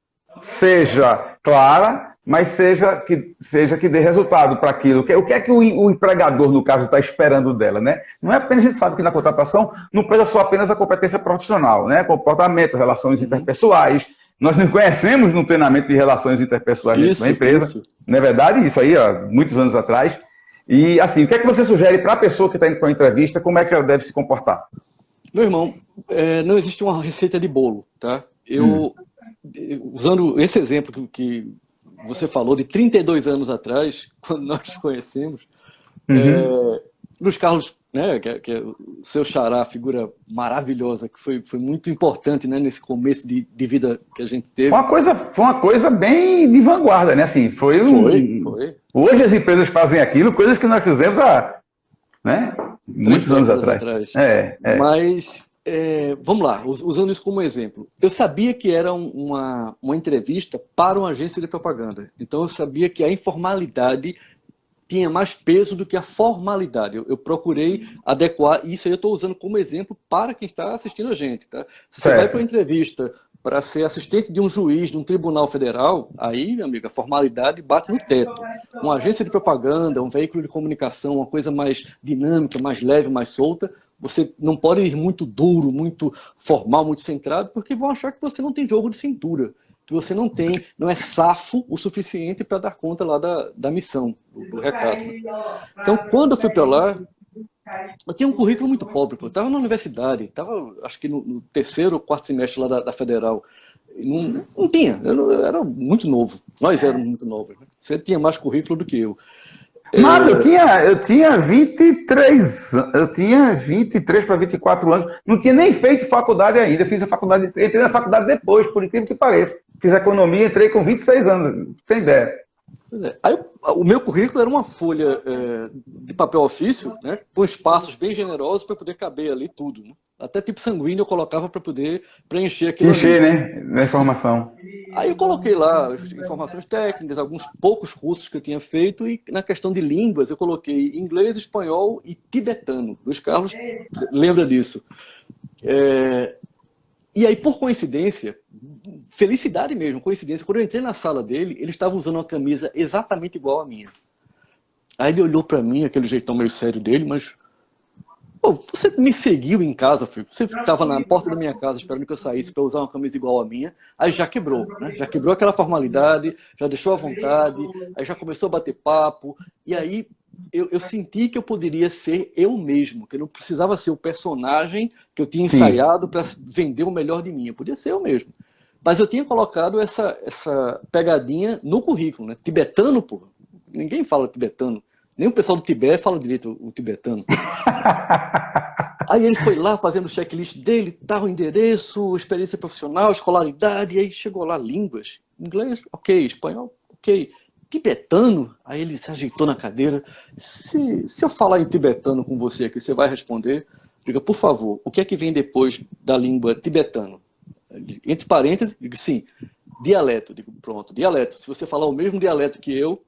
seja clara, mas seja que dê resultado para aquilo? O que é que o empregador, no caso, está esperando dela, né? Não é apenas, a gente sabe que na contratação não pesa só apenas a competência profissional, né? Comportamento, relações interpessoais. Nós nos conhecemos no treinamento de relações interpessoais dentro da empresa. Isso. Não é verdade? Isso aí, há muitos anos atrás. E, assim, o que é que você sugere para a pessoa que está indo para uma entrevista, como é que ela deve se comportar? Meu irmão, não existe uma receita de bolo, tá? Usando esse exemplo que você falou, de 32 anos atrás, quando nós nos conhecemos, Luiz Carlos, né, que é o seu xará, figura maravilhosa, que foi muito importante, né, nesse começo de vida que a gente teve. Foi uma coisa bem de vanguarda, né? Assim, foi. Hoje as empresas fazem aquilo, coisas que nós fizemos há, né, muitos anos atrás. Mas, vamos lá, usando isso como exemplo. Eu sabia que era uma entrevista para uma agência de propaganda. Então eu sabia que a informalidade tinha mais peso do que a formalidade. Eu procurei adequar, e isso aí eu estou usando como exemplo para quem está assistindo a gente. Tá? Se você vai para uma entrevista para ser assistente de um juiz de um tribunal federal, aí, meu amigo, a formalidade bate no teto. Uma agência de propaganda, um veículo de comunicação, uma coisa mais dinâmica, mais leve, mais solta, você não pode ir muito duro, muito formal, muito centrado, porque vão achar que você não tem jogo de cintura, que você não é safo o suficiente para dar conta lá da missão, do recado. Então, quando eu fui para lá, eu tinha um currículo muito pobre. Eu estava na universidade, estava, acho que no terceiro ou quarto semestre lá da Federal. Não tinha, eu era muito novo. Nós éramos muito novos. Né? Você tinha mais currículo do que eu. Nada, eu tinha 23 para 24 anos, não tinha nem feito faculdade ainda, fiz a faculdade, entrei na faculdade depois, por incrível que pareça. Fiz economia, entrei com 26 anos, tem ideia. Aí o meu currículo era uma folha de papel ofício, né, com espaços bem generosos para poder caber ali tudo. Né? Até tipo sanguíneo eu colocava para poder preencher aquilo. Né? Na informação. Aí eu coloquei lá informações técnicas, alguns poucos cursos que eu tinha feito, e na questão de línguas eu coloquei inglês, espanhol e tibetano. Luiz Carlos lembra disso. E aí, por coincidência, felicidade mesmo, coincidência, quando eu entrei na sala dele, ele estava usando uma camisa exatamente igual à minha. Aí ele olhou para mim, aquele jeitão meio sério dele, mas... Pô, você me seguiu em casa, filho. Você estava na porta da minha casa esperando que eu saísse para usar uma camisa igual à minha. Aí já quebrou, né? Já quebrou aquela formalidade, já deixou à vontade, aí já começou a bater papo. E aí eu senti que eu poderia ser eu mesmo, que eu não precisava ser o personagem que eu tinha ensaiado para vender o melhor de mim. Eu podia ser eu mesmo. Mas eu tinha colocado essa pegadinha no currículo, né? Tibetano, pô. Ninguém fala tibetano. Nem o pessoal do Tibete fala direito o tibetano. Aí ele foi lá fazendo o checklist dele, tal, endereço, experiência profissional, escolaridade, e aí chegou lá, línguas, inglês, ok, espanhol, ok, tibetano, aí ele se ajeitou na cadeira. Se eu falar em tibetano com você aqui, você vai responder? Diga, por favor, o que é que vem depois da língua tibetano? Entre parênteses, digo, sim, dialeto. Digo, pronto, dialeto. Se você falar o mesmo dialeto que eu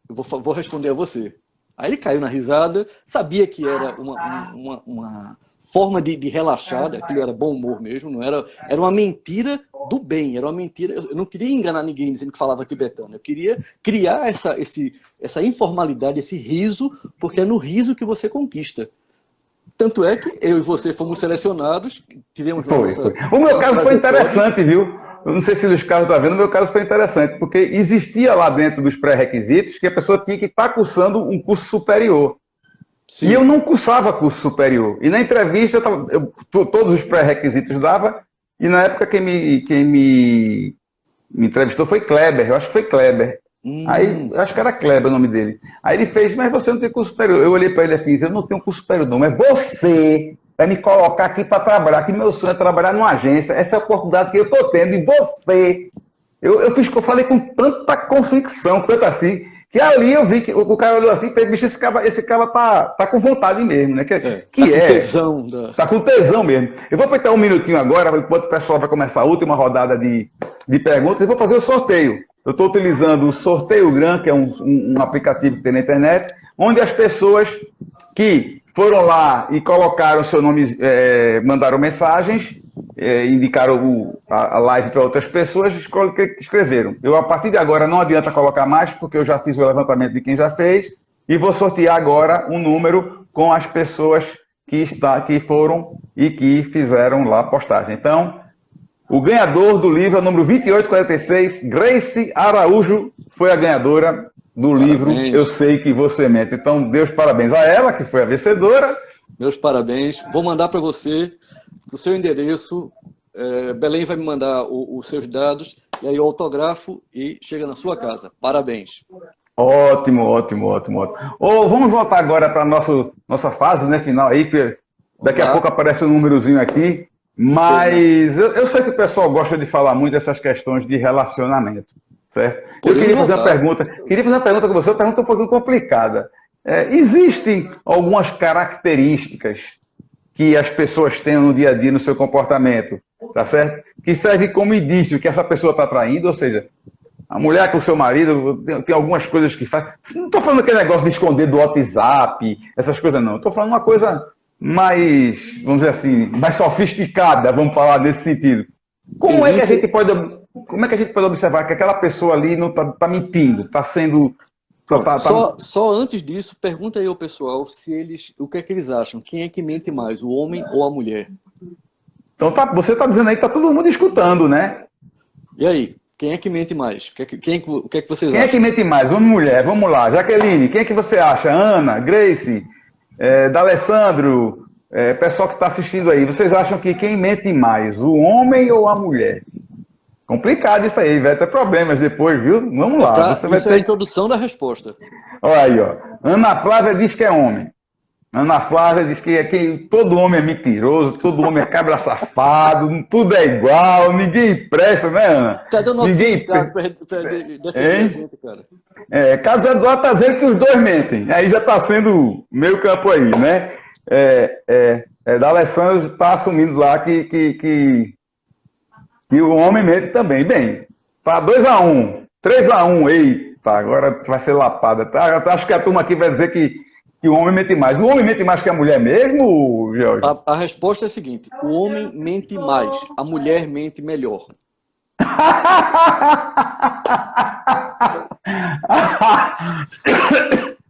vou responder a você. Aí ele caiu na risada, sabia que era uma forma de relaxar, aquilo era bom humor mesmo, não era, era uma mentira do bem, era uma mentira, eu não queria enganar ninguém dizendo que falava tibetano, eu queria criar essa informalidade, esse riso, porque é no riso que você conquista. Tanto é que eu e você fomos selecionados, tivemos Foi. O meu caso foi interessante, viu? Eu não sei se o Luiz Carlos está vendo, o meu caso foi interessante, porque existia lá dentro dos pré-requisitos que a pessoa tinha que estar cursando um curso superior. Sim. E eu não cursava curso superior. E na entrevista, todos os pré-requisitos dava, e na época quem me entrevistou foi Kleber, eu acho que foi Kleber. Aí, acho que era Kleber o nome dele. Aí ele fez, mas você não tem curso superior. Eu olhei para ele e fiz, eu não tenho curso superior não, mas você vai me colocar aqui para trabalhar, que meu sonho é trabalhar numa agência, essa é a oportunidade que eu estou tendo, e você... Eu falei com tanta convicção, tanto assim, que ali eu vi que o cara olhou assim e fez, bicho, esse cara tá com vontade mesmo, né? Com tesão. Tá com tesão mesmo. Eu vou apertar um minutinho agora, enquanto o pessoal vai começar a última rodada de perguntas, e vou fazer o sorteio. Eu estou utilizando o Sorteio Gran, que é um aplicativo que tem na internet, onde as pessoas que foram lá e colocaram seu nome, mandaram mensagens, indicaram a live para outras pessoas, escreveram. Eu, a partir de agora, não adianta colocar mais, porque eu já fiz o levantamento de quem já fez, e vou sortear agora um número com as pessoas que foram e que fizeram lá a postagem. Então, o ganhador do livro é o número 2846, Grace Araújo, foi a ganhadora do livro Eu Sei Que Você Mente. Então, Deus parabéns a ela, que foi a vencedora. Meus parabéns. Vou mandar para você o seu endereço. Belém vai me mandar os seus dados, e aí eu autografo e chega na sua casa. Parabéns. Ótimo. Vamos voltar agora para a nossa fase, né, final aí, que daqui a pouco aparece um númerozinho aqui. Mas eu sei que o pessoal gosta de falar muito dessas questões de relacionamento, certo? Eu queria fazer uma pergunta com você, uma pergunta um pouquinho complicada. Existem algumas características que as pessoas têm no dia a dia no seu comportamento, tá certo? Que serve como indício que essa pessoa está traindo, ou seja, a mulher com o seu marido tem algumas coisas que faz. Não estou falando aquele negócio de esconder do WhatsApp, essas coisas não. Estou falando uma coisa mais, vamos dizer assim, mais sofisticada, vamos falar nesse sentido. Como é que a gente pode observar que aquela pessoa ali não está mentindo, está sendo... Só antes disso, pergunta aí ao pessoal o que é que eles acham. Quem é que mente mais, o homem ou a mulher? Então você está dizendo aí que está todo mundo escutando, né? E aí? Quem é que mente mais? O que é que vocês acham? Quem é que mente mais? Homem ou mulher? Vamos lá. Jaqueline, quem é que você acha? Ana, Grace... D'Alessandro, pessoal que está assistindo aí, vocês acham que quem mente mais, o homem ou a mulher? Complicado isso aí, vai ter problemas depois, viu? Vamos lá. Isso é a introdução da resposta. Olha aí, ó. Ana Flávia diz que é homem. Ana Flávia diz que todo homem é mentiroso, todo homem é cabra safado, tudo é igual, ninguém presta, né, Ana? Cadê o nosso sindicato para defender a gente, cara? Carlos Eduardo está dizendo que os dois mentem. Aí já está sendo meio campo aí, né? D'Alessandro está assumindo lá que o homem mente também. Bem, tá 2-1, 3-1, eita, agora vai ser lapada. Tá? Acho que a turma aqui vai dizer que o homem mente mais. O homem mente mais que a mulher mesmo, Jorge? A resposta é a seguinte: o homem mente mais, a mulher mente melhor.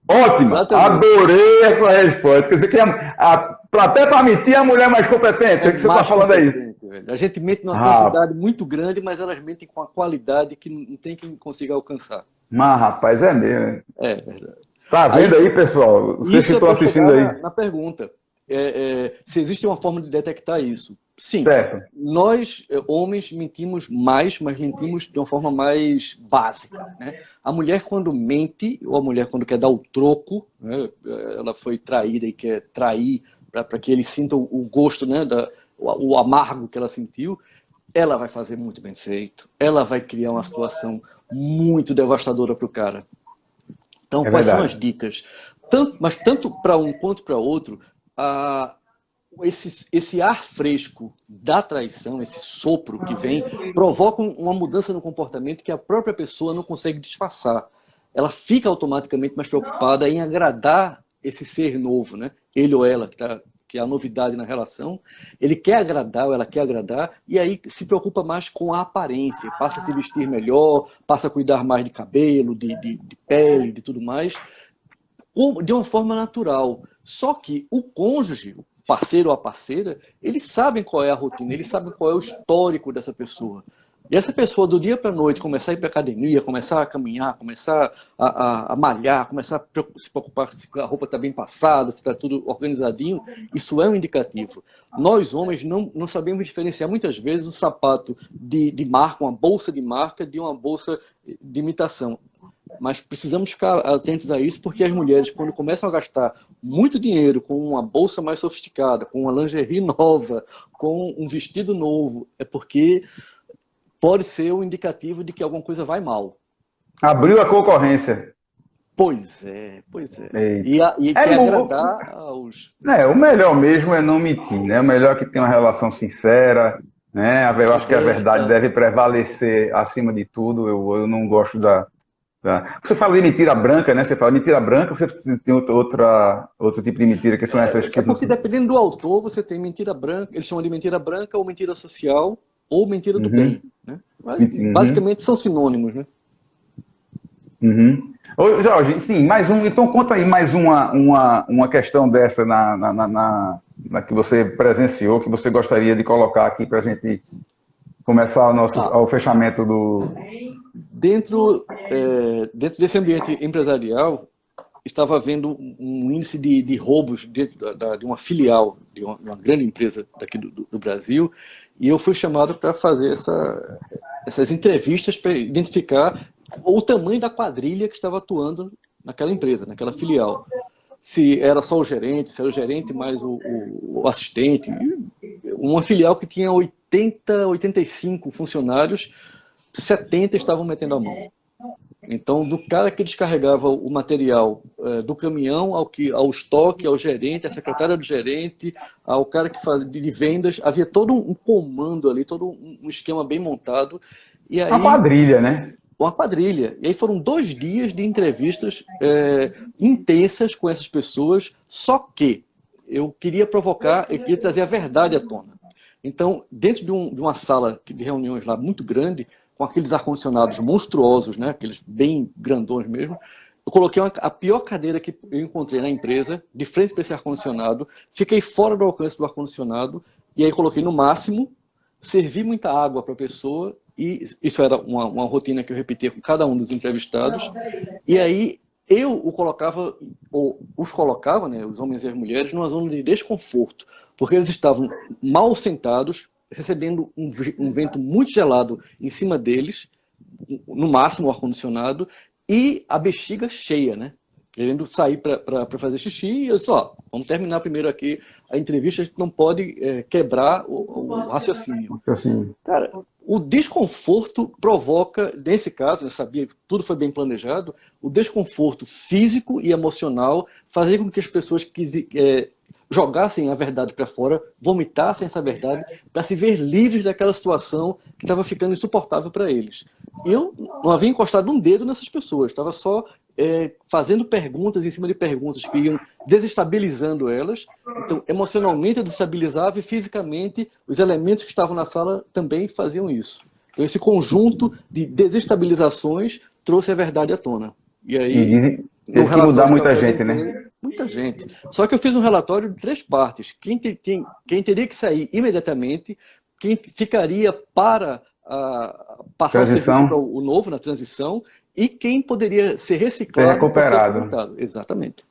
Ótimo, adorei essa resposta. Quer dizer que até para mentir a mulher é mais competente. O que você está falando aí? A gente mente numa quantidade muito grande, mas elas mentem com a qualidade que não tem quem consiga alcançar. Mas, rapaz, é mesmo. É verdade. Tá vendo aí, pessoal? Vocês que estão assistindo aí. Na pergunta, se existe uma forma de detectar isso. Sim. Certo. Nós, homens, mentimos mais, mas mentimos de uma forma mais básica, né? A mulher, quando mente, ou a mulher, quando quer dar o troco, né? Ela foi traída e quer trair para que ele sinta o gosto, né? O amargo que ela sentiu, ela vai fazer muito bem feito. Ela vai criar uma situação muito devastadora para o cara. Então, quais são as dicas? Mas tanto para um quanto para outro, esse ar fresco da traição, esse sopro que vem, provoca uma mudança no comportamento que a própria pessoa não consegue disfarçar. Ela fica automaticamente mais preocupada em agradar esse ser novo, né? Ele ou ela que está que é a novidade na relação, ele quer agradar ou ela quer agradar, e aí se preocupa mais com a aparência, passa a se vestir melhor, passa a cuidar mais de cabelo, de pele, de tudo mais, de uma forma natural. Só que o cônjuge, o parceiro ou a parceira, eles sabem qual é a rotina, eles sabem qual é o histórico dessa pessoa. E essa pessoa, do dia para a noite, começar a ir para a academia, começar a caminhar, começar a malhar, começar a se preocupar se a roupa está bem passada, se está tudo organizadinho, isso é um indicativo. Nós, homens, não sabemos diferenciar, muitas vezes, um sapato de marca, uma bolsa de marca, de uma bolsa de imitação. Mas precisamos ficar atentos a isso, porque as mulheres, quando começam a gastar muito dinheiro com uma bolsa mais sofisticada, com uma lingerie nova, com um vestido novo, é porque pode ser um indicativo de que alguma coisa vai mal. Abriu a concorrência. Pois é, pois é. E É quer bom. agradar aos... O melhor mesmo é não mentir, né? O melhor é que tenha uma relação sincera, né? Eu acho que a verdade deve prevalecer acima de tudo. Eu não gosto da... Você fala de mentira branca, né? Você fala mentira branca, você tem outro tipo de mentira, que são essas que... É porque dependendo do autor, você tem mentira branca, eles chamam de mentira branca ou mentira social, ou mentira do bem, né? Basicamente são sinônimos, né? Ô, Jorge, sim, mais um. Então conta aí mais uma questão dessa na que você presenciou, que você gostaria de colocar aqui para a gente começar ao fechamento do... Dentro desse ambiente empresarial, estava havendo um índice de roubos dentro de uma filial de uma grande empresa daqui do Brasil, e eu fui chamado para fazer essas entrevistas para identificar o tamanho da quadrilha que estava atuando naquela empresa, naquela filial. Se era só o gerente, se era o gerente mais o assistente. Uma filial que tinha 85 funcionários, 70 estavam metendo a mão. Então, do cara que descarregava o material do caminhão ao estoque, ao gerente, à secretária do gerente, ao cara que fazia de vendas, havia todo um comando ali, todo um esquema bem montado. E aí, uma quadrilha, né? Uma quadrilha. E aí foram 2 dias de entrevistas intensas com essas pessoas, só que eu queria trazer a verdade à tona. Então, dentro de uma sala de reuniões lá muito grande, com aqueles ar-condicionados monstruosos, né, aqueles bem grandões mesmo, eu coloquei a pior cadeira que eu encontrei na empresa, de frente para esse ar-condicionado, fiquei fora do alcance do ar-condicionado, e aí coloquei no máximo, servi muita água para a pessoa, e isso era uma rotina que eu repetia com cada um dos entrevistados, e aí eu os colocava, né, os homens e as mulheres, numa zona de desconforto, porque eles estavam mal sentados, recebendo um vento muito gelado em cima deles, no máximo o ar-condicionado, e a bexiga cheia, né? Querendo sair para fazer xixi, e eu disse, vamos terminar primeiro aqui a entrevista, a gente não pode quebrar o raciocínio. Cara, o desconforto provoca, nesse caso, eu sabia que tudo foi bem planejado, o desconforto físico e emocional fazia com que as pessoas jogassem a verdade para fora, vomitassem essa verdade, para se ver livres daquela situação que estava ficando insuportável para eles. Eu não havia encostado um dedo nessas pessoas, estava só fazendo perguntas em cima de perguntas que iam desestabilizando elas. Então, emocionalmente eu desestabilizava e fisicamente os elementos que estavam na sala também faziam isso. Então, esse conjunto de desestabilizações trouxe a verdade à tona. E aí... Teve que mudar muita gente, né? Muita gente. Só que eu fiz um relatório de 3 partes. Quem teria que sair imediatamente, quem ficaria para passar o serviço para o novo, na transição, e quem poderia ser reciclado recuperado. Exatamente.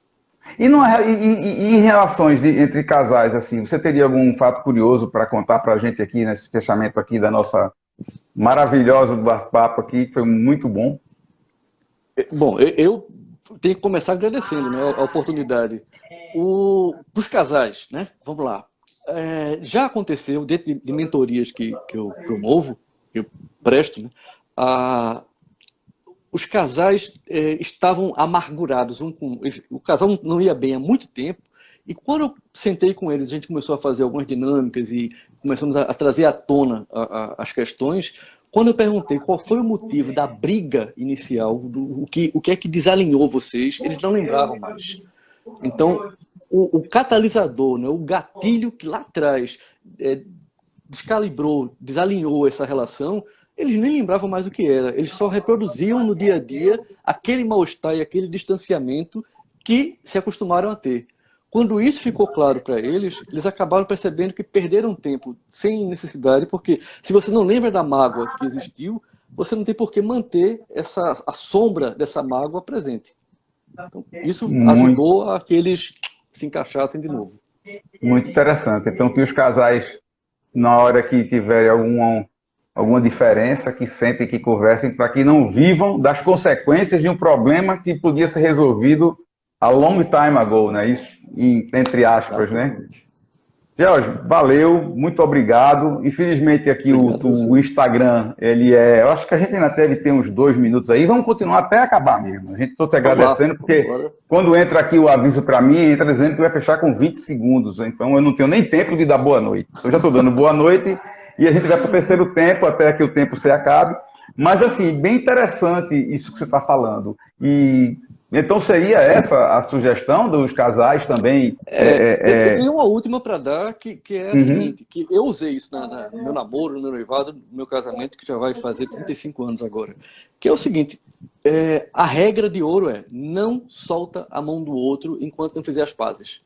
E em relações entre casais, assim, você teria algum fato curioso para contar para a gente aqui, nesse fechamento aqui da nossa maravilhosa bate-papo aqui, que foi muito bom? Bom, eu tenho que começar agradecendo, né, a oportunidade. Os casais, né? Vamos lá. Já aconteceu, dentro de mentorias que eu promovo, que eu presto, né, os casais estavam amargurados. O casal não ia bem há muito tempo, e quando eu sentei com eles, a gente começou a fazer algumas dinâmicas e começamos a trazer à tona as questões. Quando eu perguntei qual foi o motivo da briga inicial, o que é que desalinhou vocês, eles não lembravam mais. Então, o catalisador, né, o gatilho que lá atrás descalibrou, desalinhou essa relação, eles nem lembravam mais o que era. Eles só reproduziam no dia a dia aquele mal-estar e aquele distanciamento que se acostumaram a ter. Quando isso ficou claro para eles, eles acabaram percebendo que perderam tempo sem necessidade, porque se você não lembra da mágoa que existiu, você não tem por que manter a sombra dessa mágoa presente. Então, isso ajudou a que eles se encaixassem de novo. Muito interessante. Então, que os casais, na hora que tiverem alguma diferença, que sentem, que conversem, para que não vivam das consequências de um problema que podia ser resolvido a long time ago, né? Isso, entre aspas, né? Jorge, valeu, muito obrigado. Infelizmente aqui o Instagram, eu acho que a gente ainda deve ter uns 2 minutos aí. Vamos continuar até acabar mesmo. A gente está te agradecendo, porque quando entra aqui o aviso para mim, entra dizendo que vai fechar com 20 segundos. Então eu não tenho nem tempo de dar boa noite. Eu já estou dando boa noite e a gente vai para o terceiro tempo, até que o tempo se acabe. Mas assim, bem interessante isso que você está falando. E então seria essa a sugestão dos casais também? Eu tenho uma última para dar, que é a seguinte, que eu usei isso no meu namoro, no meu noivado, no meu casamento, que já vai fazer 35 anos agora. Que é o seguinte, a regra de ouro é: não solta a mão do outro enquanto não fizer as pazes.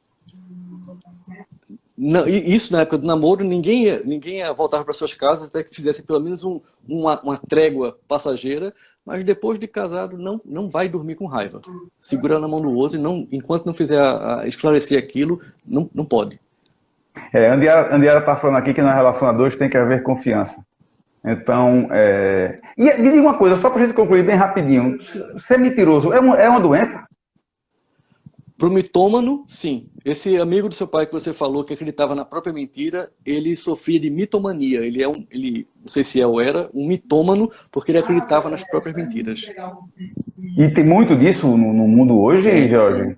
Não, isso na época do namoro, ninguém ia voltar para suas casas até que fizesse pelo menos uma trégua passageira, mas depois de casado não vai dormir com raiva. Segurando a mão do outro, e enquanto não fizer esclarecer aquilo, não pode. Andiara está falando aqui que na relação a dois tem que haver confiança. Então, e me diga uma coisa, só para a gente concluir bem rapidinho, ser mentiroso é uma doença? Para o mitômano, sim. Esse amigo do seu pai que você falou que acreditava na própria mentira, ele sofria de mitomania. Ele não sei se ou era, um mitômano, porque ele acreditava nas próprias mentiras. E tem muito disso no mundo hoje, Jorge?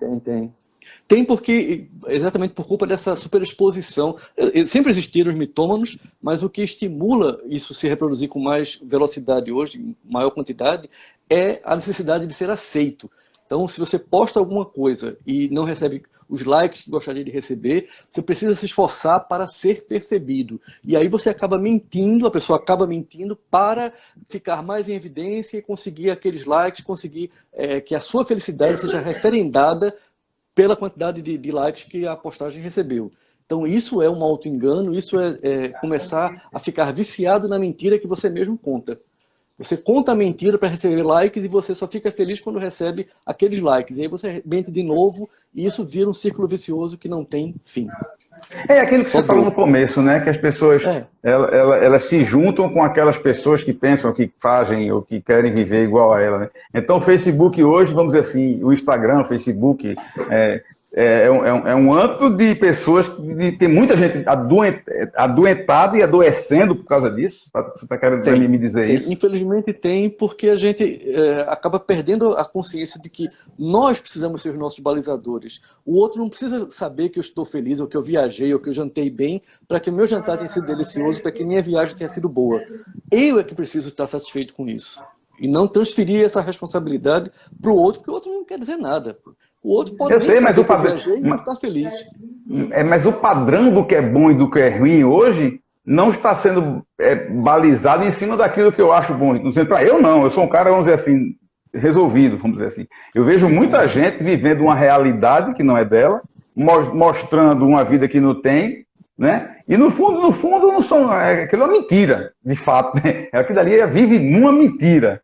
Tem porque, exatamente por culpa dessa superexposição. Sempre existiram os mitômanos, mas o que estimula isso se reproduzir com mais velocidade hoje, em maior quantidade, é a necessidade de ser aceito. Então, se você posta alguma coisa e não recebe os likes que gostaria de receber, você precisa se esforçar para ser percebido. E aí você acaba mentindo, a pessoa acaba mentindo para ficar mais em evidência e conseguir aqueles likes, conseguir que a sua felicidade seja referendada pela quantidade de likes que a postagem recebeu. Então, isso é um auto-engano, isso é começar a ficar viciado na mentira que você mesmo conta. Você conta a mentira para receber likes e você só fica feliz quando recebe aqueles likes. E aí você mente de novo e isso vira um círculo vicioso que não tem fim. É aquilo que você falou no começo, né? Que as pessoas elas se juntam com aquelas pessoas que pensam, que fazem ou que querem viver igual a ela. Né? Então o Facebook hoje, vamos dizer assim, o Instagram, o Facebook... É um antro de pessoas, tem muita gente adoentada e adoecendo por causa disso. Você está querendo me dizer isso? Infelizmente tem, porque a gente acaba perdendo a consciência de que nós precisamos ser os nossos balizadores. O outro não precisa saber que eu estou feliz, ou que eu viajei, ou que eu jantei bem, para que o meu jantar tenha sido delicioso, para que minha viagem tenha sido boa. Eu é que preciso estar satisfeito com isso. E não transferir essa responsabilidade para o outro, porque o outro não quer dizer nada. O outro pode mas o padrão não estar feliz. Mas o padrão do que é bom e do que é ruim hoje não está sendo balizado em cima daquilo que eu acho bom. Eu sou um cara, vamos dizer assim, resolvido, vamos dizer assim. Eu vejo muita gente vivendo uma realidade que não é dela, mostrando uma vida que não tem, né? E no fundo, não são, aquilo é uma mentira, de fato. Né? Aquilo ali vive numa mentira.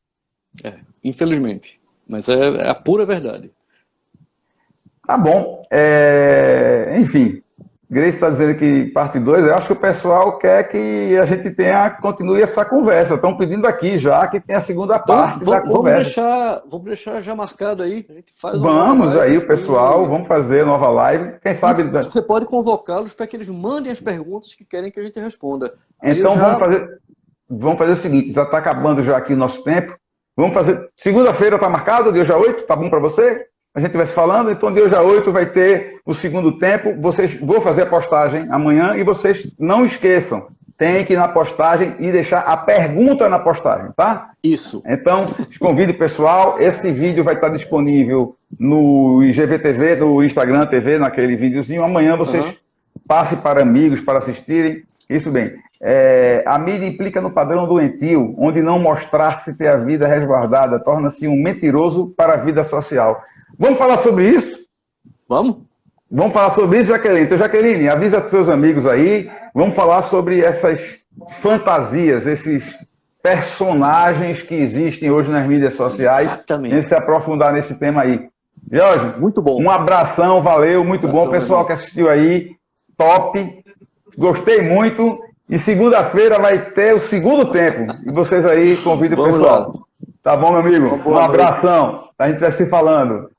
Infelizmente. Mas é a pura verdade. Tá bom. Enfim, Grace está dizendo que parte 2, eu acho que o pessoal quer que a gente continue essa conversa. Estão pedindo aqui já que tem a segunda parte da conversa. Vamos deixar já marcado aí. A gente faz vamos aí, o pessoal, vamos fazer nova live. Quem sabe... Você pode convocá-los para que eles mandem as perguntas que querem que a gente responda. Então vamos fazer o seguinte, já está acabando já aqui o nosso tempo. Vamos fazer... Segunda-feira está marcado, dia 8, tá bom para você? A gente vai se falando, então dia 8 vai ter o segundo tempo. Vou fazer a postagem amanhã e vocês não esqueçam, tem que ir na postagem e deixar a pergunta na postagem, tá? Isso. Então, convido o pessoal, esse vídeo vai estar disponível no IGVTV, no Instagram TV, naquele videozinho. Amanhã vocês passem para amigos, para assistirem. Isso bem. A mídia implica no padrão doentio, onde não mostrar-se ter a vida resguardada torna-se um mentiroso para a vida social. Vamos falar sobre isso? Vamos? Vamos falar sobre isso, Jaqueline. Então, Jaqueline, avisa seus amigos aí. Vamos falar sobre essas fantasias, esses personagens que existem hoje nas mídias sociais. Exatamente. E se aprofundar nesse tema aí. Jorge, muito bom. Um abração, valeu, muito bom. Pessoal que assistiu aí, top. Gostei muito. E segunda-feira vai ter o segundo tempo. E vocês aí convidem o pessoal. Lá. Tá bom, meu amigo? Um abração. A gente vai se falando.